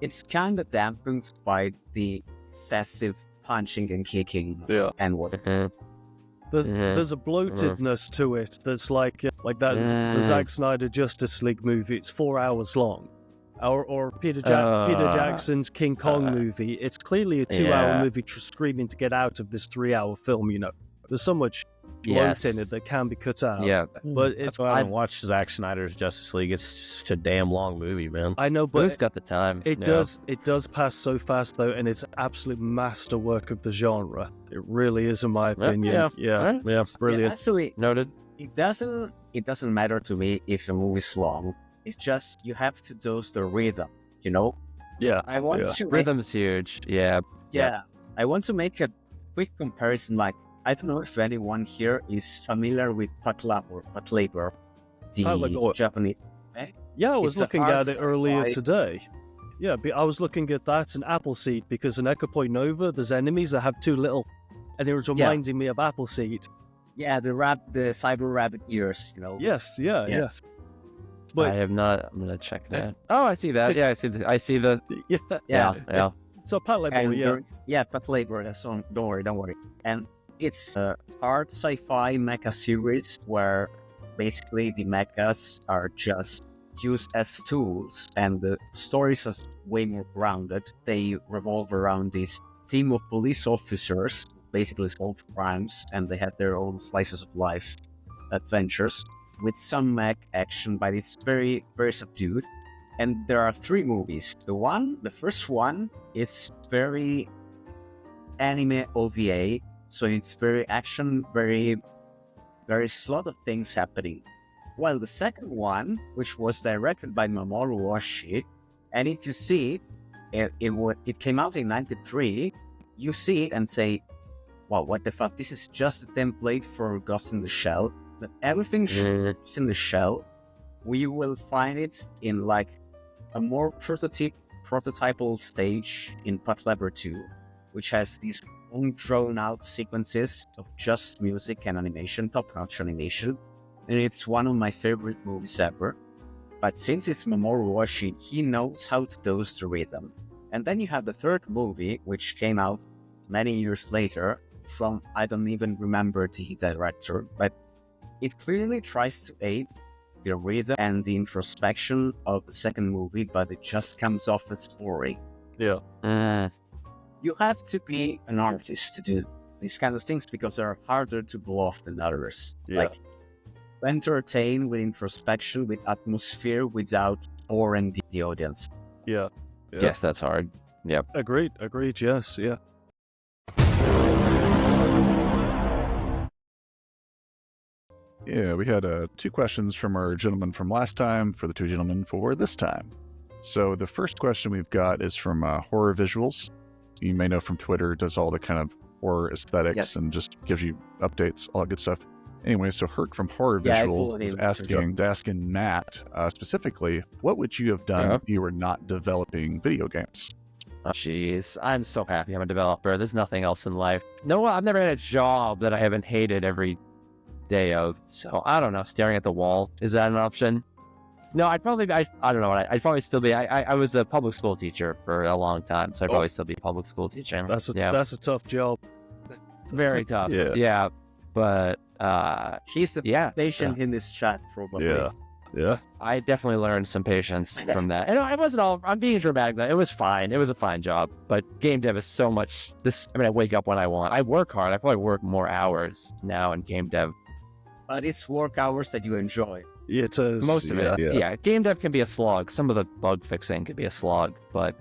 it's kind of dampened by the excessive punching and kicking and what. There's a bloatedness to it that's like that the Zack Snyder Justice League movie. It's 4 hours long. Or Peter Jackson's King Kong movie. It's clearly a 2-hour movie screaming to get out of this 3-hour film, you know. There's so much bloat in it that can be cut out. Yeah. But that's why I haven't watched Zack Snyder's Justice League. It's such a damn long movie, man. I know, but who's got the time? It does pass so fast though, and it's absolute masterwork of the genre. It really is, in my opinion. Yeah, brilliant. Actually, noted. It doesn't matter to me if the movie's long. It's just you have to dose the rhythm, you know? Yeah. I want to rhythm's huge. Yeah. I want to make a quick comparison. Like, I don't know if anyone here is familiar with Patlabor, the Japanese. Yeah, I was looking at it earlier today. Yeah, I was looking at that and Appleseed because in Echo Point Nova, there's enemies that have 2 little, and it was reminding me of Appleseed. Yeah, the cyber rabbit ears, you know. Yes, yeah. But I have not. I'm gonna check that. Oh, I see that. Yeah, I see the. Yeah. So Patlabor, Patlabor. That's on. Don't worry. And it's a hard sci-fi mecha series where basically the mechas are just used as tools, and the stories are way more grounded. They revolve around this team of police officers, who basically solve crimes, and they have their own slices of life adventures, with some mech action, but it's very, very subdued. And there are 3 movies. The first one, it's very anime OVA, so it's very action, there is a lot of things happening. While the second one, which was directed by Mamoru Oshii, and if you see it, it came out in '93, you see it and say, wow, what the fuck, this is just a template for Ghost in the Shell. But everything is in the shell. We will find it in like a more prototypal stage in Patlabor 2, which has these long drawn out sequences of just music and animation, top-notch animation, and it's one of my favorite movies ever. But since it's Mamoru Oshii, he knows how to dose the rhythm. And then you have the third movie, which came out many years later from, I don't even remember the director, but it clearly tries to aid the rhythm and the introspection of the second movie, but it just comes off as boring. Yeah. You have to be an artist to do these kind of things because they're harder to pull off than others. Yeah. Like, entertain with introspection, with atmosphere, without boring the audience. Yeah. Yes, that's hard. Yep. Agreed. Yes. Yeah. Yeah, we had 2 questions from our gentleman from last time for the 2 gentlemen for this time. So the first question we've got is from Horror Visuals. You may know from Twitter, does all the kind of horror aesthetics and just gives you updates, all that good stuff. Anyway, so Herc from Horror Visuals is asking Matt specifically, what would you have done if you were not developing video games? Jeez, I'm so happy I'm a developer. There's nothing else in life. No, I've never had a job that I haven't hated every day of. So I don't know, staring at the wall, is that an option? No, I don't know. I'd probably still be. I was a public school teacher for a long time, so I'd probably still be public school teaching. That's a tough job. It's very tough. Yeah. But he's the patient in this chat, probably. Yeah. I definitely learned some patience from that. And it wasn't all. I'm being dramatic. It was fine. It was a fine job. But game dev is so much. I wake up when I want. I work hard. I probably work more hours now in game dev. But it's work hours that you enjoy. It is. Most of it. Yeah. Game dev can be a slog. Some of the bug fixing can be a slog. But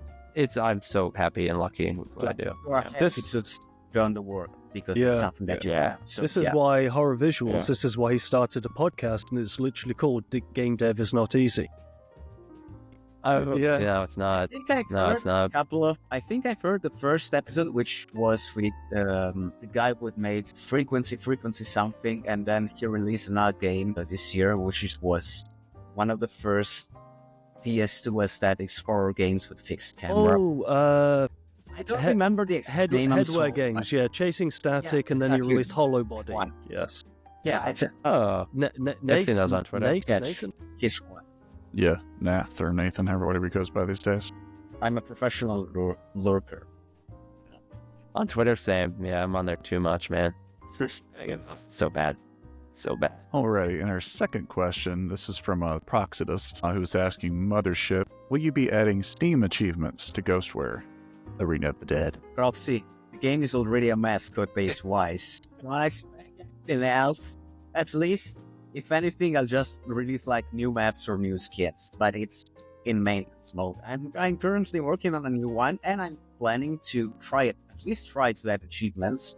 I'm so happy and lucky with what I do. You are happy to done the work because it's something that you want. So, this is why Horror Visuals, this is why he started a podcast, and it's literally called Game Dev is Not Easy. No, it's not. It's not. I think I've heard the first episode, which was with the guy who made frequency something, and then he released another game this year, which was one of the first PS2 aesthetics horror games with fixed camera. I don't remember the exact name. Headwear games, Chasing Static, and then he released Hollow Body. Yes. Yeah, I've seen those on Twitter. Nathan? His one. Yeah, Nath or Nathan, whatever he goes by these days. I'm a professional lurker. On Twitter, same. Yeah, I'm on there too much, man. So bad. Alrighty, and our second question, this is from Proxidus, who's asking Mothership, will you be adding Steam achievements to Ghostware Arena of the Dead? Proxy, the game is already a mess code-base wise. Not expecting anything else. At least, if anything, I'll just release like new maps or new skins, but it's in maintenance mode. I'm currently working on a new one, and I'm planning to at least try to add achievements.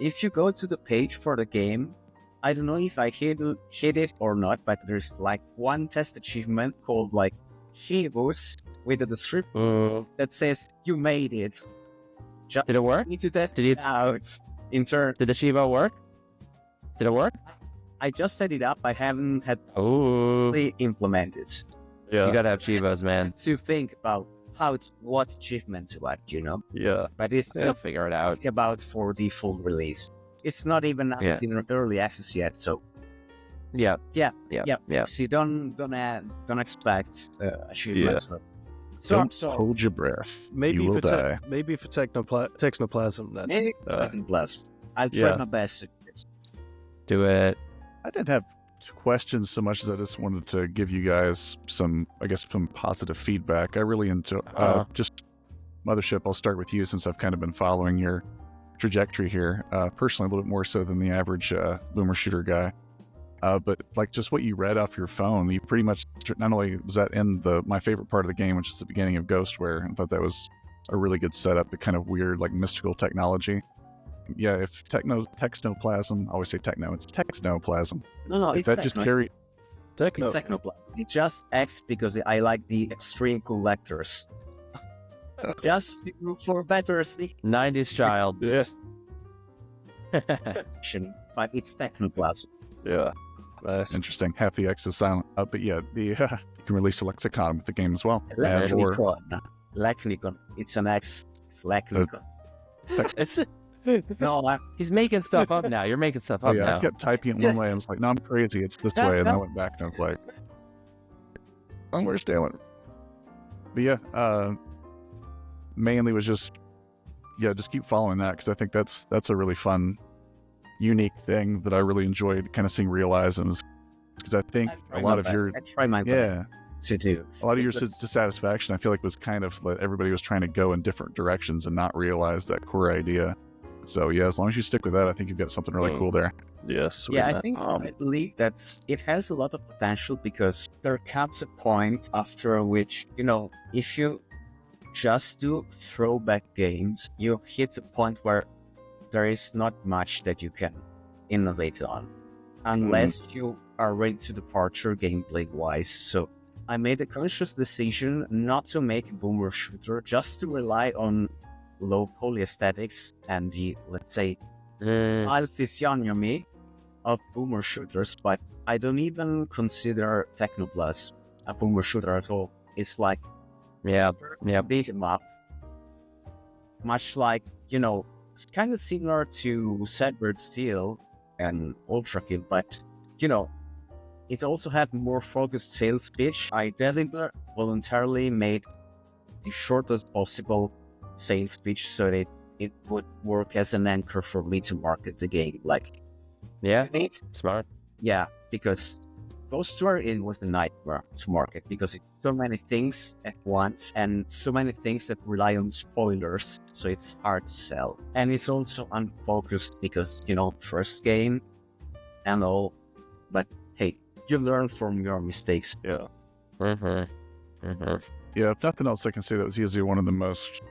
If you go to the page for the game, I don't know if I hit it or not, but there's like one test achievement called like Shivus with a description that says you made it. Did it work? Need to test it out in turn. Did the Shiva work? Did it work? I just set it up. I haven't had fully implemented. Yeah. You gotta have Shivas, man. To think about what achievement to add, Yeah. But it's figure it out. About for the full release. It's not even out in early access yet, so. Yeah. So don't expect achievements. Don't hold your breath. Maybe you will die. Maybe for Texnoplazm then. Maybe Texnoplazm. I'll try my best. Do it. I didn't have questions so much as I just wanted to give you guys some positive feedback. I really enjoy just Mothership. I'll start with you since I've kind of been following your trajectory here. Personally, a little bit more so than the average boomer shooter guy. But like just what you read off your phone, you pretty much not only was that in my favorite part of the game, which is the beginning of Ghostware. I thought that was a really good setup. The kind of weird, like mystical technology. Yeah, if Texnoplazm, I always say techno, it's Texnoplazm. No, it's that just carry. It's Texnoplazm. It just X because I like the extreme collectors. Just for better sleep. 90s child. Yes. But it's Texnoplazm. Yeah. Nice. Interesting. Half the X is silent. But yeah, you can release a lexicon with the game as well. Lexicon. It's an X. It's lexicon. No, he's making stuff up now. You're making stuff up now. I kept typing it one way. I was like, no, I'm crazy. It's this way. And then I went back and I was like, I don't understand what. But yeah, mainly was just keep following that because I think that's a really fun, unique thing that I really enjoyed kind of seeing realisms. Because I think a lot of your. I try my best to do. A lot of your dissatisfaction, I feel like, was kind of like everybody was trying to go in different directions and not realize that core idea. So yeah, as long as you stick with that, I think you've got something really cool there. Yes. Yeah, I believe that it has a lot of potential because there comes a point after which, if you just do throwback games, you hit a point where there is not much that you can innovate on unless you are ready to departure gameplay wise. So I made a conscious decision not to make a boomer shooter, just to rely on low poly aesthetics and the, let's say, style physiognomy of boomer shooters, but I don't even consider Technoplazm a boomer shooter at all. It's like beat 'em up, much like it's kind of similar to Severed Steel and Ultra Kill, but it also had more focused sales pitch. I voluntarily made the shortest possible sales pitch so that it would work as an anchor for me to market the game. Smart. Yeah, because Ghost War, it was a nightmare to market because it's so many things at once and so many things that rely on spoilers, so it's hard to sell. And it's also unfocused because, first game and all, but hey, you learn from your mistakes. Yeah. Yeah, if nothing else, I can say that was easily one of the most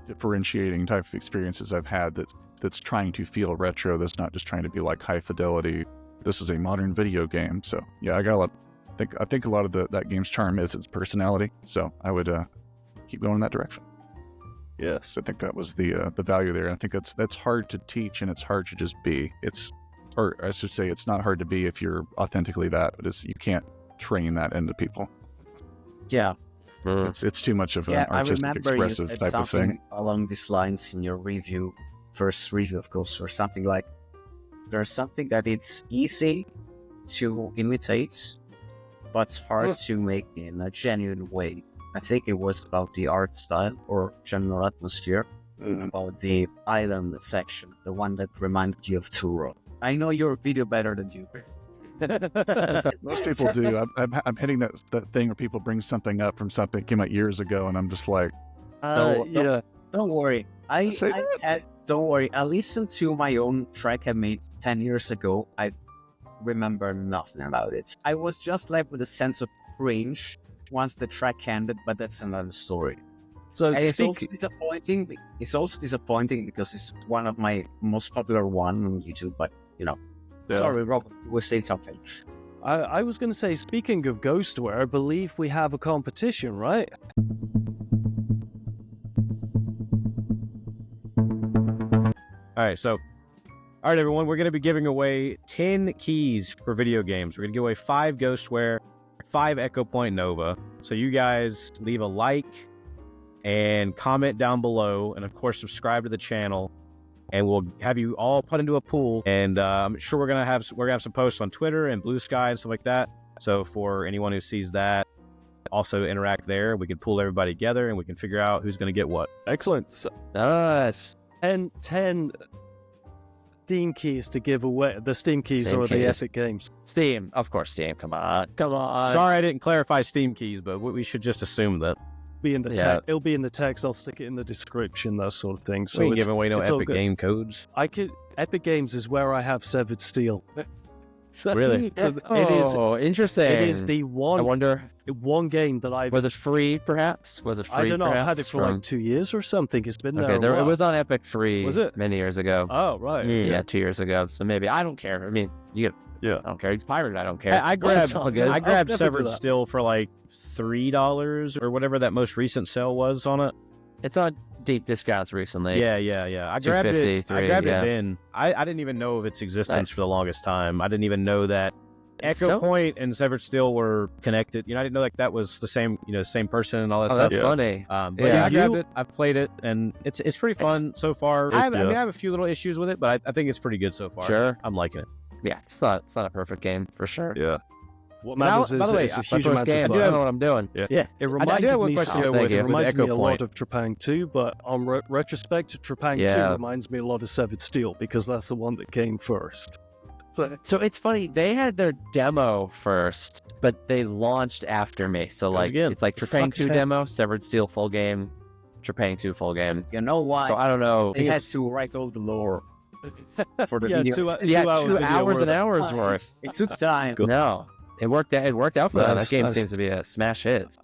differentiating type of experiences I've had that's trying to feel retro, that's not just trying to be like high fidelity. This is a modern video game. So yeah, I got a lot. I think a lot of that game's charm is its personality. So I would keep going in that direction. Yes, I think that was the value there. I think that's hard to teach and it's hard to just be. Or I should say, it's not hard to be if you're authentically that, but you can't train that into people. Yeah. It's too much of an artistic, expressive type of thing. Along these lines in your first review of Ghost or something like, there's something that it's easy to imitate, but it's hard to make in a genuine way. I think it was about the art style or general atmosphere, about the island section, the one that reminded you of Turo. I know your video better than you. Most people do. I'm hitting that thing where people bring something up from something that came out years ago, and I'm just like, don't worry. Don't worry. I listened to my own track I made 10 years ago. I remember nothing about it. I was just left with a sense of cringe once the track ended, but that's another story. So it's also disappointing. It's also disappointing because it's one of my most popular one on YouTube. But sorry, Robert, you were saying something. I was going to say, speaking of Ghostware, I believe we have a competition, right? All right, everyone, we're going to be giving away 10 keys for video games. We're going to give away 5 Ghostware, 5 Echo Point Nova. So you guys leave a like and comment down below, and of course subscribe to the channel, and we'll have you all put into a pool. And I'm sure we're gonna have some posts on Twitter and Blue Sky and stuff like that. So for anyone who sees that, also interact there. We can pool everybody together and we can figure out who's gonna get what. Excellent. So, Nice. 10 Steam keys to give away. The Steam keys Steam or the keys. Epic Games. Steam, of course. Steam. Come on. Sorry I didn't clarify Steam keys, but we should just assume that. Be in the text. It'll be in the text. I'll stick it in the description, that sort of thing. So we ain't giving away no Epic good. Game codes. Epic Games is where I have Severed Steel. Really? So it is. Interesting. It is the one. I wonder. One game that I Was it free? Perhaps. Was it free? I don't know. I've had it perhaps, for like 2 years or something. It's been there. Okay, a it while. was on Epic free. Was it? Many years ago? Oh right. Yeah, 2 years ago. So maybe I don't care. I mean, you get. Yeah. I don't care. It's pirated. I don't care. I grabbed all good. I grabbed I'll definitely Severed do that. Steel for like $3 or whatever that most recent sale was on it. It's on deep discounts recently. Yeah. I grabbed it. I grabbed yeah. it then. I didn't even know of its existence Nice. for the longest time. I didn't even know that It's Echo so- Point and Severed Steel were connected. I didn't know like that was the same, same person and all that Oh, stuff. that's funny. But Yeah. I grabbed it. I've played it, and it's pretty fun so far. I have a few little issues with it, but I think it's pretty good so far. Sure. I'm liking it. Yeah, it's not a perfect game for sure. Yeah. What Now, matters is by the way, it's a my huge First amount game. of I fun. don't know what I'm doing. Yeah. It I do reminded have one me, question though, with it with reminded Echo me a Point. lot of Trepang 2, but on retrospect, Trepang 2 Yeah. reminds me a lot of Severed Steel because that's the one that came first. So it's funny. They had their demo first, but they launched after me. So like, again, it's like the Trepang fuck 2 is that? demo, Severed Steel full game, Trepang 2 full game. You know why? So I don't know. They had to write all the lore. for the Yeah, video. 2 hours and hours worth. It took time. No, it worked. It worked out for them. That Nice, game nice. seems to be a smash hit.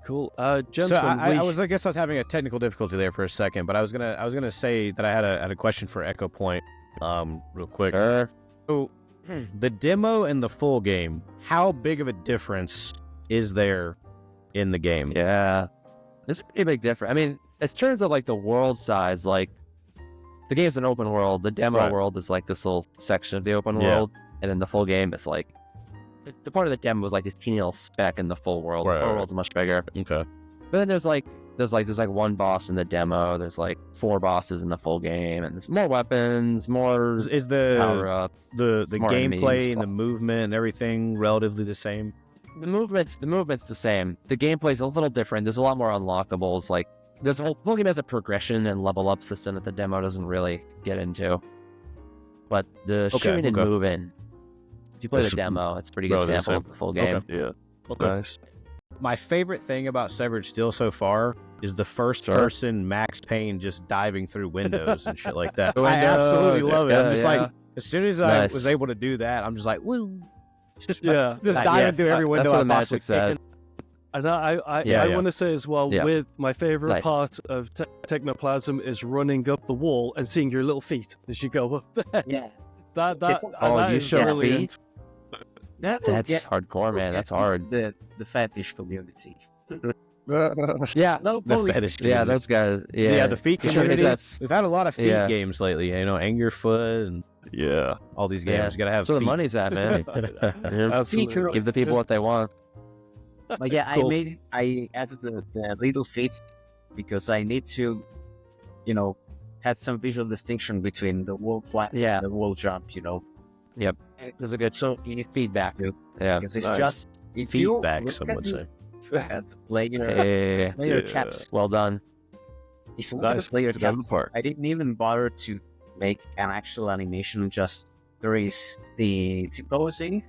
Cool. So Gentlemen, I guess I was having a technical difficulty there for a second, but I was gonna say that I had a question for Echo Point, real quick. Sure. So, the demo and the full game, how big of a difference is there in the game? Yeah, there's a pretty big difference. I mean, in terms of like the world size, like the game's an open world. The demo Right. world is like this little section of the open Yeah. world, and then the full game is like the part of the demo was like this teeny little speck in the full world. Right, The full right. world's much bigger. Okay. But then there's like one boss in the demo. There's like 4 bosses in the full game, and there's more weapons, more Is power the ups. the more gameplay enemies. and the movement and everything relatively the same? The movement's the same. The gameplay's a little different. There's a lot more unlockables. Like there's a whole game has a progression and level up system that the demo doesn't really get into. But the shooting and okay. moving, if you play the It's demo, it's a pretty good relatively sample of the full game. Okay. yeah. Okay. Nice. My favorite thing about Severed Steel so far is the first person Max Payne just diving through windows and shit like that. I Windows, absolutely love it. I'm just yeah. like, as soon as I Nice. was able to do that, I'm just like, woo. Just Yeah. diving Yes, through every window that's what I the possibly magic said. can. And I Yeah. want to say as well, Yeah. with my favorite Nice. part of Technoplasm is running up the wall and seeing your little feet as you go up there. Yeah. That Oh, that you is show your brilliant. That's yeah. hardcore, man. That's hard. The fetish community. Yeah. No, The poly- fetish. Yeah, community. those guys. Yeah, Yeah, the feet You sure community. that's- We've had a lot of feet Yeah. games lately. You know, Angerfoot and Yeah. all these games. Yeah. You gotta have That's where the feet. money's at, man. Yeah. Absolutely. Give the people what they want. But yeah, Cool. I added the little feet because I need to, had some visual distinction between the wall climb Yeah. and the wall jump, Yep. There's a good So you need feedback. Yeah. because it's Nice. just if you Feedback, look some at would the- say. at the player Hey, player Yeah. caps. well done. If you look at Nice. the player Get out of caps, the park. I didn't even bother to make an actual animation. Just there is the T-posing,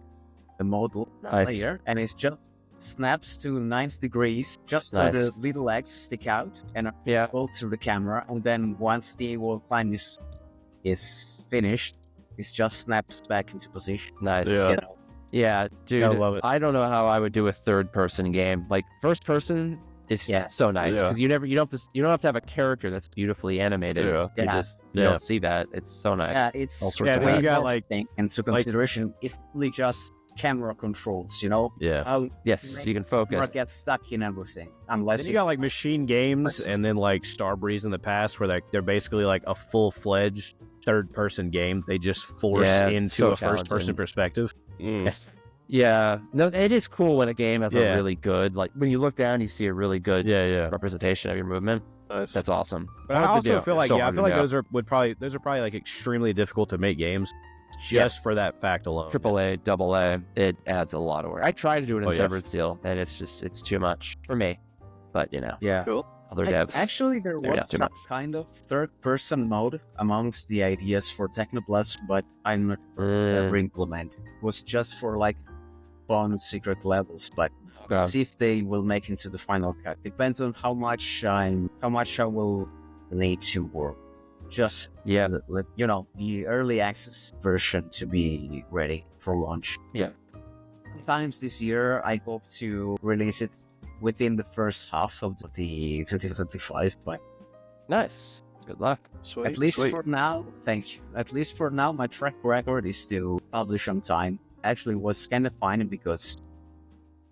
the model Nice. player, and it's just snaps to 90 degrees, just so Nice. the little legs stick out and are Yeah. pulled through the camera. And then once the wall climb is finished, it just snaps back into position. Nice. Yeah. You know? Yeah, dude. I love it. I don't know how I would do a third-person game. Like first person is Yeah. so nice Yeah. because you don't have to have a character that's beautifully animated. Yeah. You Yeah. just Yeah. don't see that. It's so nice. Yeah, it's All sorts Yeah, of then you way got, more like- thing into consideration. If only just camera controls, Yeah. how Yes, you can focus. camera gets stuck in everything. Unless Then you got like machine games and then like Starbreeze in the past where they're basically like a full-fledged third-person game. They just force Yeah, into so a first-person challenging. perspective. Yeah, no, it is cool when a game has Yeah. a really good, like when you look down, you see a really good Yeah. representation of your movement. Nice. That's awesome. But I Hard to also do. feel like So I hard feel to like do. those are probably like extremely difficult to make games just Yes. for that fact alone. AAA, AA, it adds a lot of work. I try to do it in Oh, yeah. Severed Steel, and it's too much for me. But yeah. other devs. Actually, there Yeah, was too some kind of third-person mode amongst the ideas for Technoplazm, but I'm not ever implemented. It was just for like bonus secret levels, but Okay. see if they will make into the final cut. Depends on how much I will need to work. Just Yeah, let the early access version to be ready for launch. Yeah. Sometimes this year I hope to release it within the first half of the 2025, but nice. Good luck. Sweet. at least sweet. for now, thank you. At least for now, my track record is to publish on time. Actually, was kind of fine because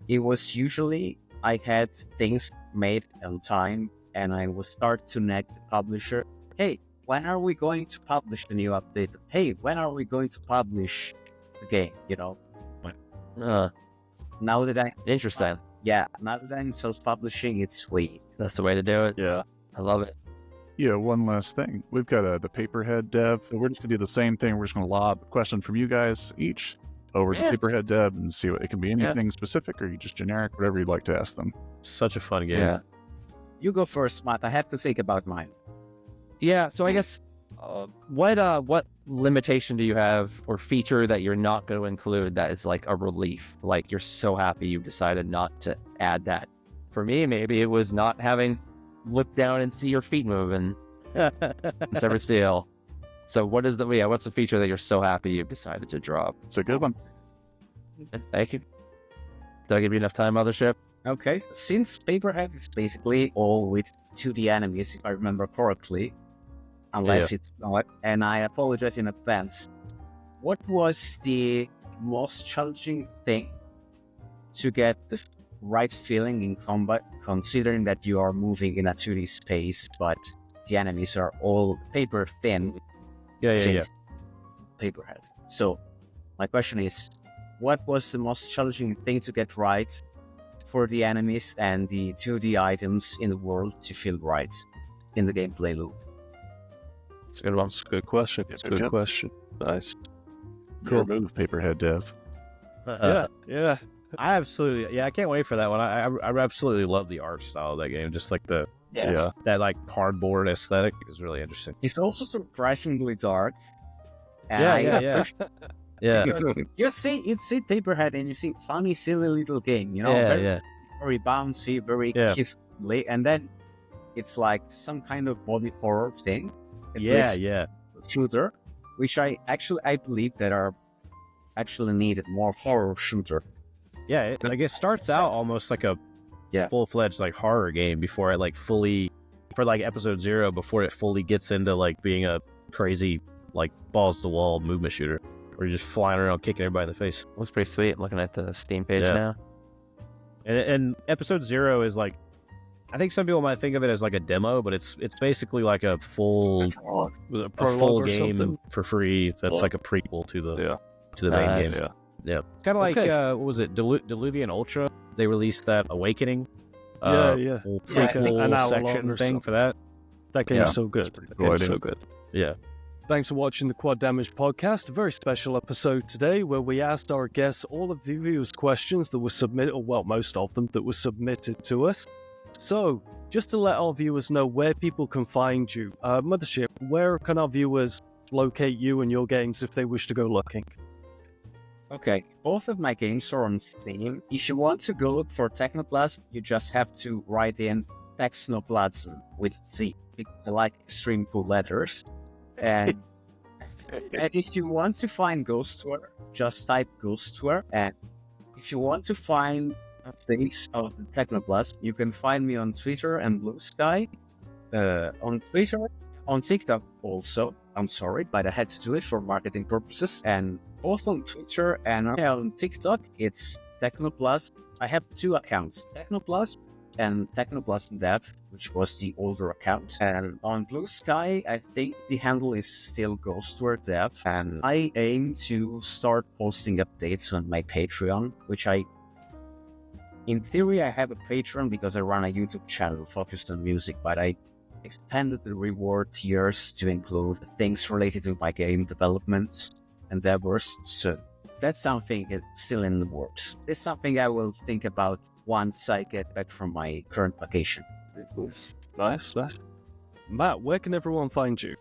it was usually I had things made on time, and I would start to nag the publisher. Hey, when are we going to publish the new update? Hey, when are we going to publish the game? Now that Interesting. now that I'm self-publishing, it's sweet. That's the way to do it. Yeah. I love it. Yeah, one last thing. We've got the Paperhead dev. We're just going to do the same thing. We're just going to lob a question from you guys each over Yeah. to Paperhead dev and see what it can be anything specific or just generic, whatever you'd like to ask them. Such a fun game. Yeah. You go first, Matt. I have to think about mine. Yeah. So I guess what limitation do you have or feature that you're not going to include that is like a relief? Like you're so happy you decided not to add that. For me, maybe it was not having look down and see your feet moving in Severed Steel. So what's the feature that you're so happy you decided to drop? It's a good one. Thank you. Did I give you enough time, Mothership? Okay, since Paperhead is basically all with 2D enemies, if I remember correctly, unless it's not, and I apologize in advance, what was the most challenging thing to get the right feeling in combat, considering that you are moving in a 2D space, but the enemies are all paper thin? Paperhead. So, my question is, what was the most challenging thing to get right for the enemies and the 2D items in the world to feel right in the gameplay loop? It's a good one. It's a good question. It's a good question. Nice. Cool move, Paperhead Dev. Yeah. I absolutely, I can't wait for that one. I absolutely love the art style of that game. Just like that like cardboard aesthetic is really interesting. It's also surprisingly dark. Yeah. You see Paperhead and you see funny, silly little game, very bouncy, very kid-friendly, and then it's like some kind of body horror thing. Shooter, which I believe that are actually needed more horror shooter. Yeah, it starts out almost like a full-fledged like horror game before it like fully, for like episode 0, before it fully gets into like being a crazy like balls-to-wall movement shooter. Or you're just flying around kicking everybody in the face. Looks pretty sweet. I'm looking at the Steam page now. And episode 0 is like, I think some people might think of it as like a demo, but it's basically like a full game for free. That's like a prequel to the main game. Yeah. Kind of like what was it? Diluvian Ultra. They released that Awakening. Full prequel section thing for that. That game is so good. It's so good. Yeah. Thanks for watching the Quad Damage podcast, a very special episode today where we asked our guests all of the viewers' questions that were submitted, or well, most of them that were submitted to us. So, just to let our viewers know where people can find you, Mothership, where can our viewers locate you and your games if they wish to go looking? Okay, both of my games are on Steam. If you want to go look for Technoplazm, you just have to write in Texnoplazm with Z, because I like extreme cool letters. And if you want to find Ghostware, just type Ghostware. And if you want to find updates of the Technoplazm, you can find me on Twitter and Blue Sky. On Twitter, on TikTok also. I'm sorry, but I had to do it for marketing purposes. And both on Twitter and on TikTok, it's Technoplazm. I have 2 accounts, Technoplazm and Technoplazm Dev, which was the older account. And on Blue Sky, I think the handle is still Ghostware Dev. And I aim to start posting updates on my Patreon, which in theory, I have a Patreon because I run a YouTube channel focused on music, but I expanded the reward tiers to include things related to my game development endeavors. So that's something that's still in the works. It's something I will think about once I get back from my current vacation. Nice. Matt, where can everyone find you?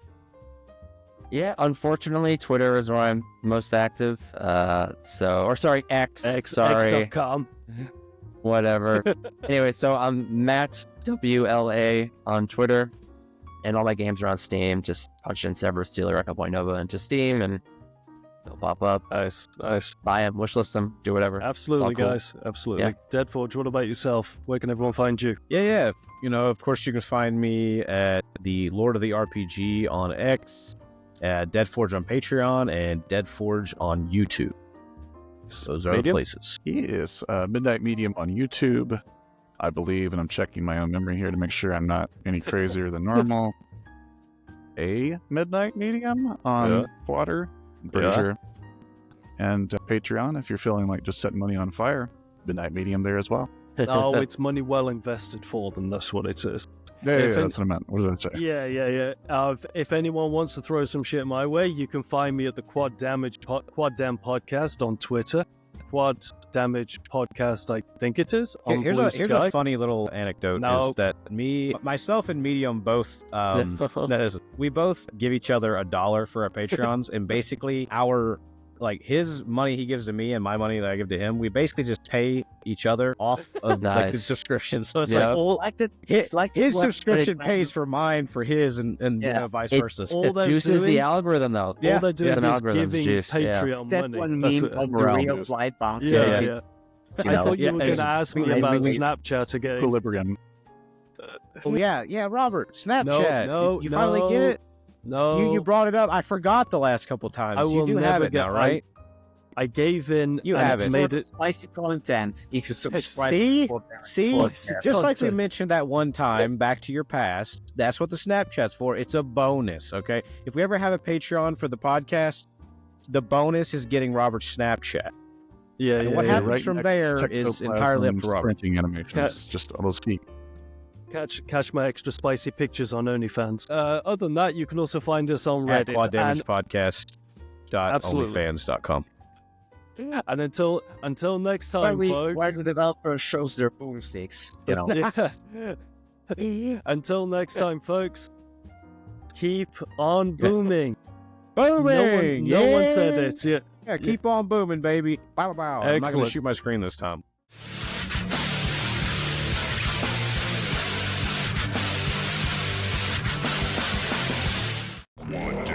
Yeah, unfortunately, Twitter is where I'm most active. X. X.com. Whatever. Anyway, so I'm Matt WLA on Twitter, and all my games are on Steam. Just punch in Sever Stealer Echo Point Nova into Steam, and they'll pop up. Nice. Buy them, wishlist them, do whatever. Absolutely, guys. Cool. Absolutely. Yeah. Deadforge, what about yourself? Where can everyone find you? Yeah. Of course, you can find me at the Lord of the RPG on X, at Deadforge on Patreon, and Deadforge on YouTube. Those are the places. Yes. Midnight Medium on YouTube, I believe, and I'm checking my own memory here to make sure I'm not any crazier than normal. A Midnight Medium on Water, I'm pretty sure. And Patreon, if you're feeling like just setting money on fire, Midnight Medium there as well. Oh, it's money well invested for them. That's what it is. Yeah, that's what I meant. What did I say? Yeah. If anyone wants to throw some shit my way, you can find me at the Quad Dam Podcast on Twitter. Quad Damage Podcast, I think it is. Here's a funny little anecdote. Is that myself and Medium both, we both give each other $1 for our Patreons, and basically our like his money he gives to me and my money that I give to him, we basically just pay each other off of like the Nice. subscription. So it's Yeah. like all his what- subscription pays for mine for his, and vice versa. all It they're juices the doing- algorithm, though. Yeah. All they're doing Some is algorithms giving juiced, yeah. Patreon that money. one That's meme what- of the Realm real is. flight bounce. Yeah, You yeah. know, I thought you were yeah, going to ask me yeah, about we- Snapchat again. Equilibrium. Oh yeah, Robert, Snapchat. No, you finally get it. No, You brought it up. I forgot the last couple times. I You will do have never it now, get- right? I gave in. You and have it's it. Made it. spicy content. If you subscribe, See? for See, Spicy just like we content. mentioned that one time, back to your past, that's what the Snapchat's for. It's a bonus, okay? If we ever have a Patreon for the podcast, the bonus is getting Robert's Snapchat. Yeah, And yeah, what yeah. happens right from next there to is Texnoplazm entirely up to Robert. Sprinting animations, just all those key. Catch my extra spicy pictures on OnlyFans. Other than that, you can also find us on At Reddit. quaddamagepodcast.onlyfans.com. And until next time, folks. where the developer shows their boomsticks, you know. Yeah. Until next time, folks. Keep on booming. Booming! No one said yeah! it. Yeah. Yeah, keep on booming, baby. Bow, bow. I'm not going to Excellent. shoot my screen this time. Quad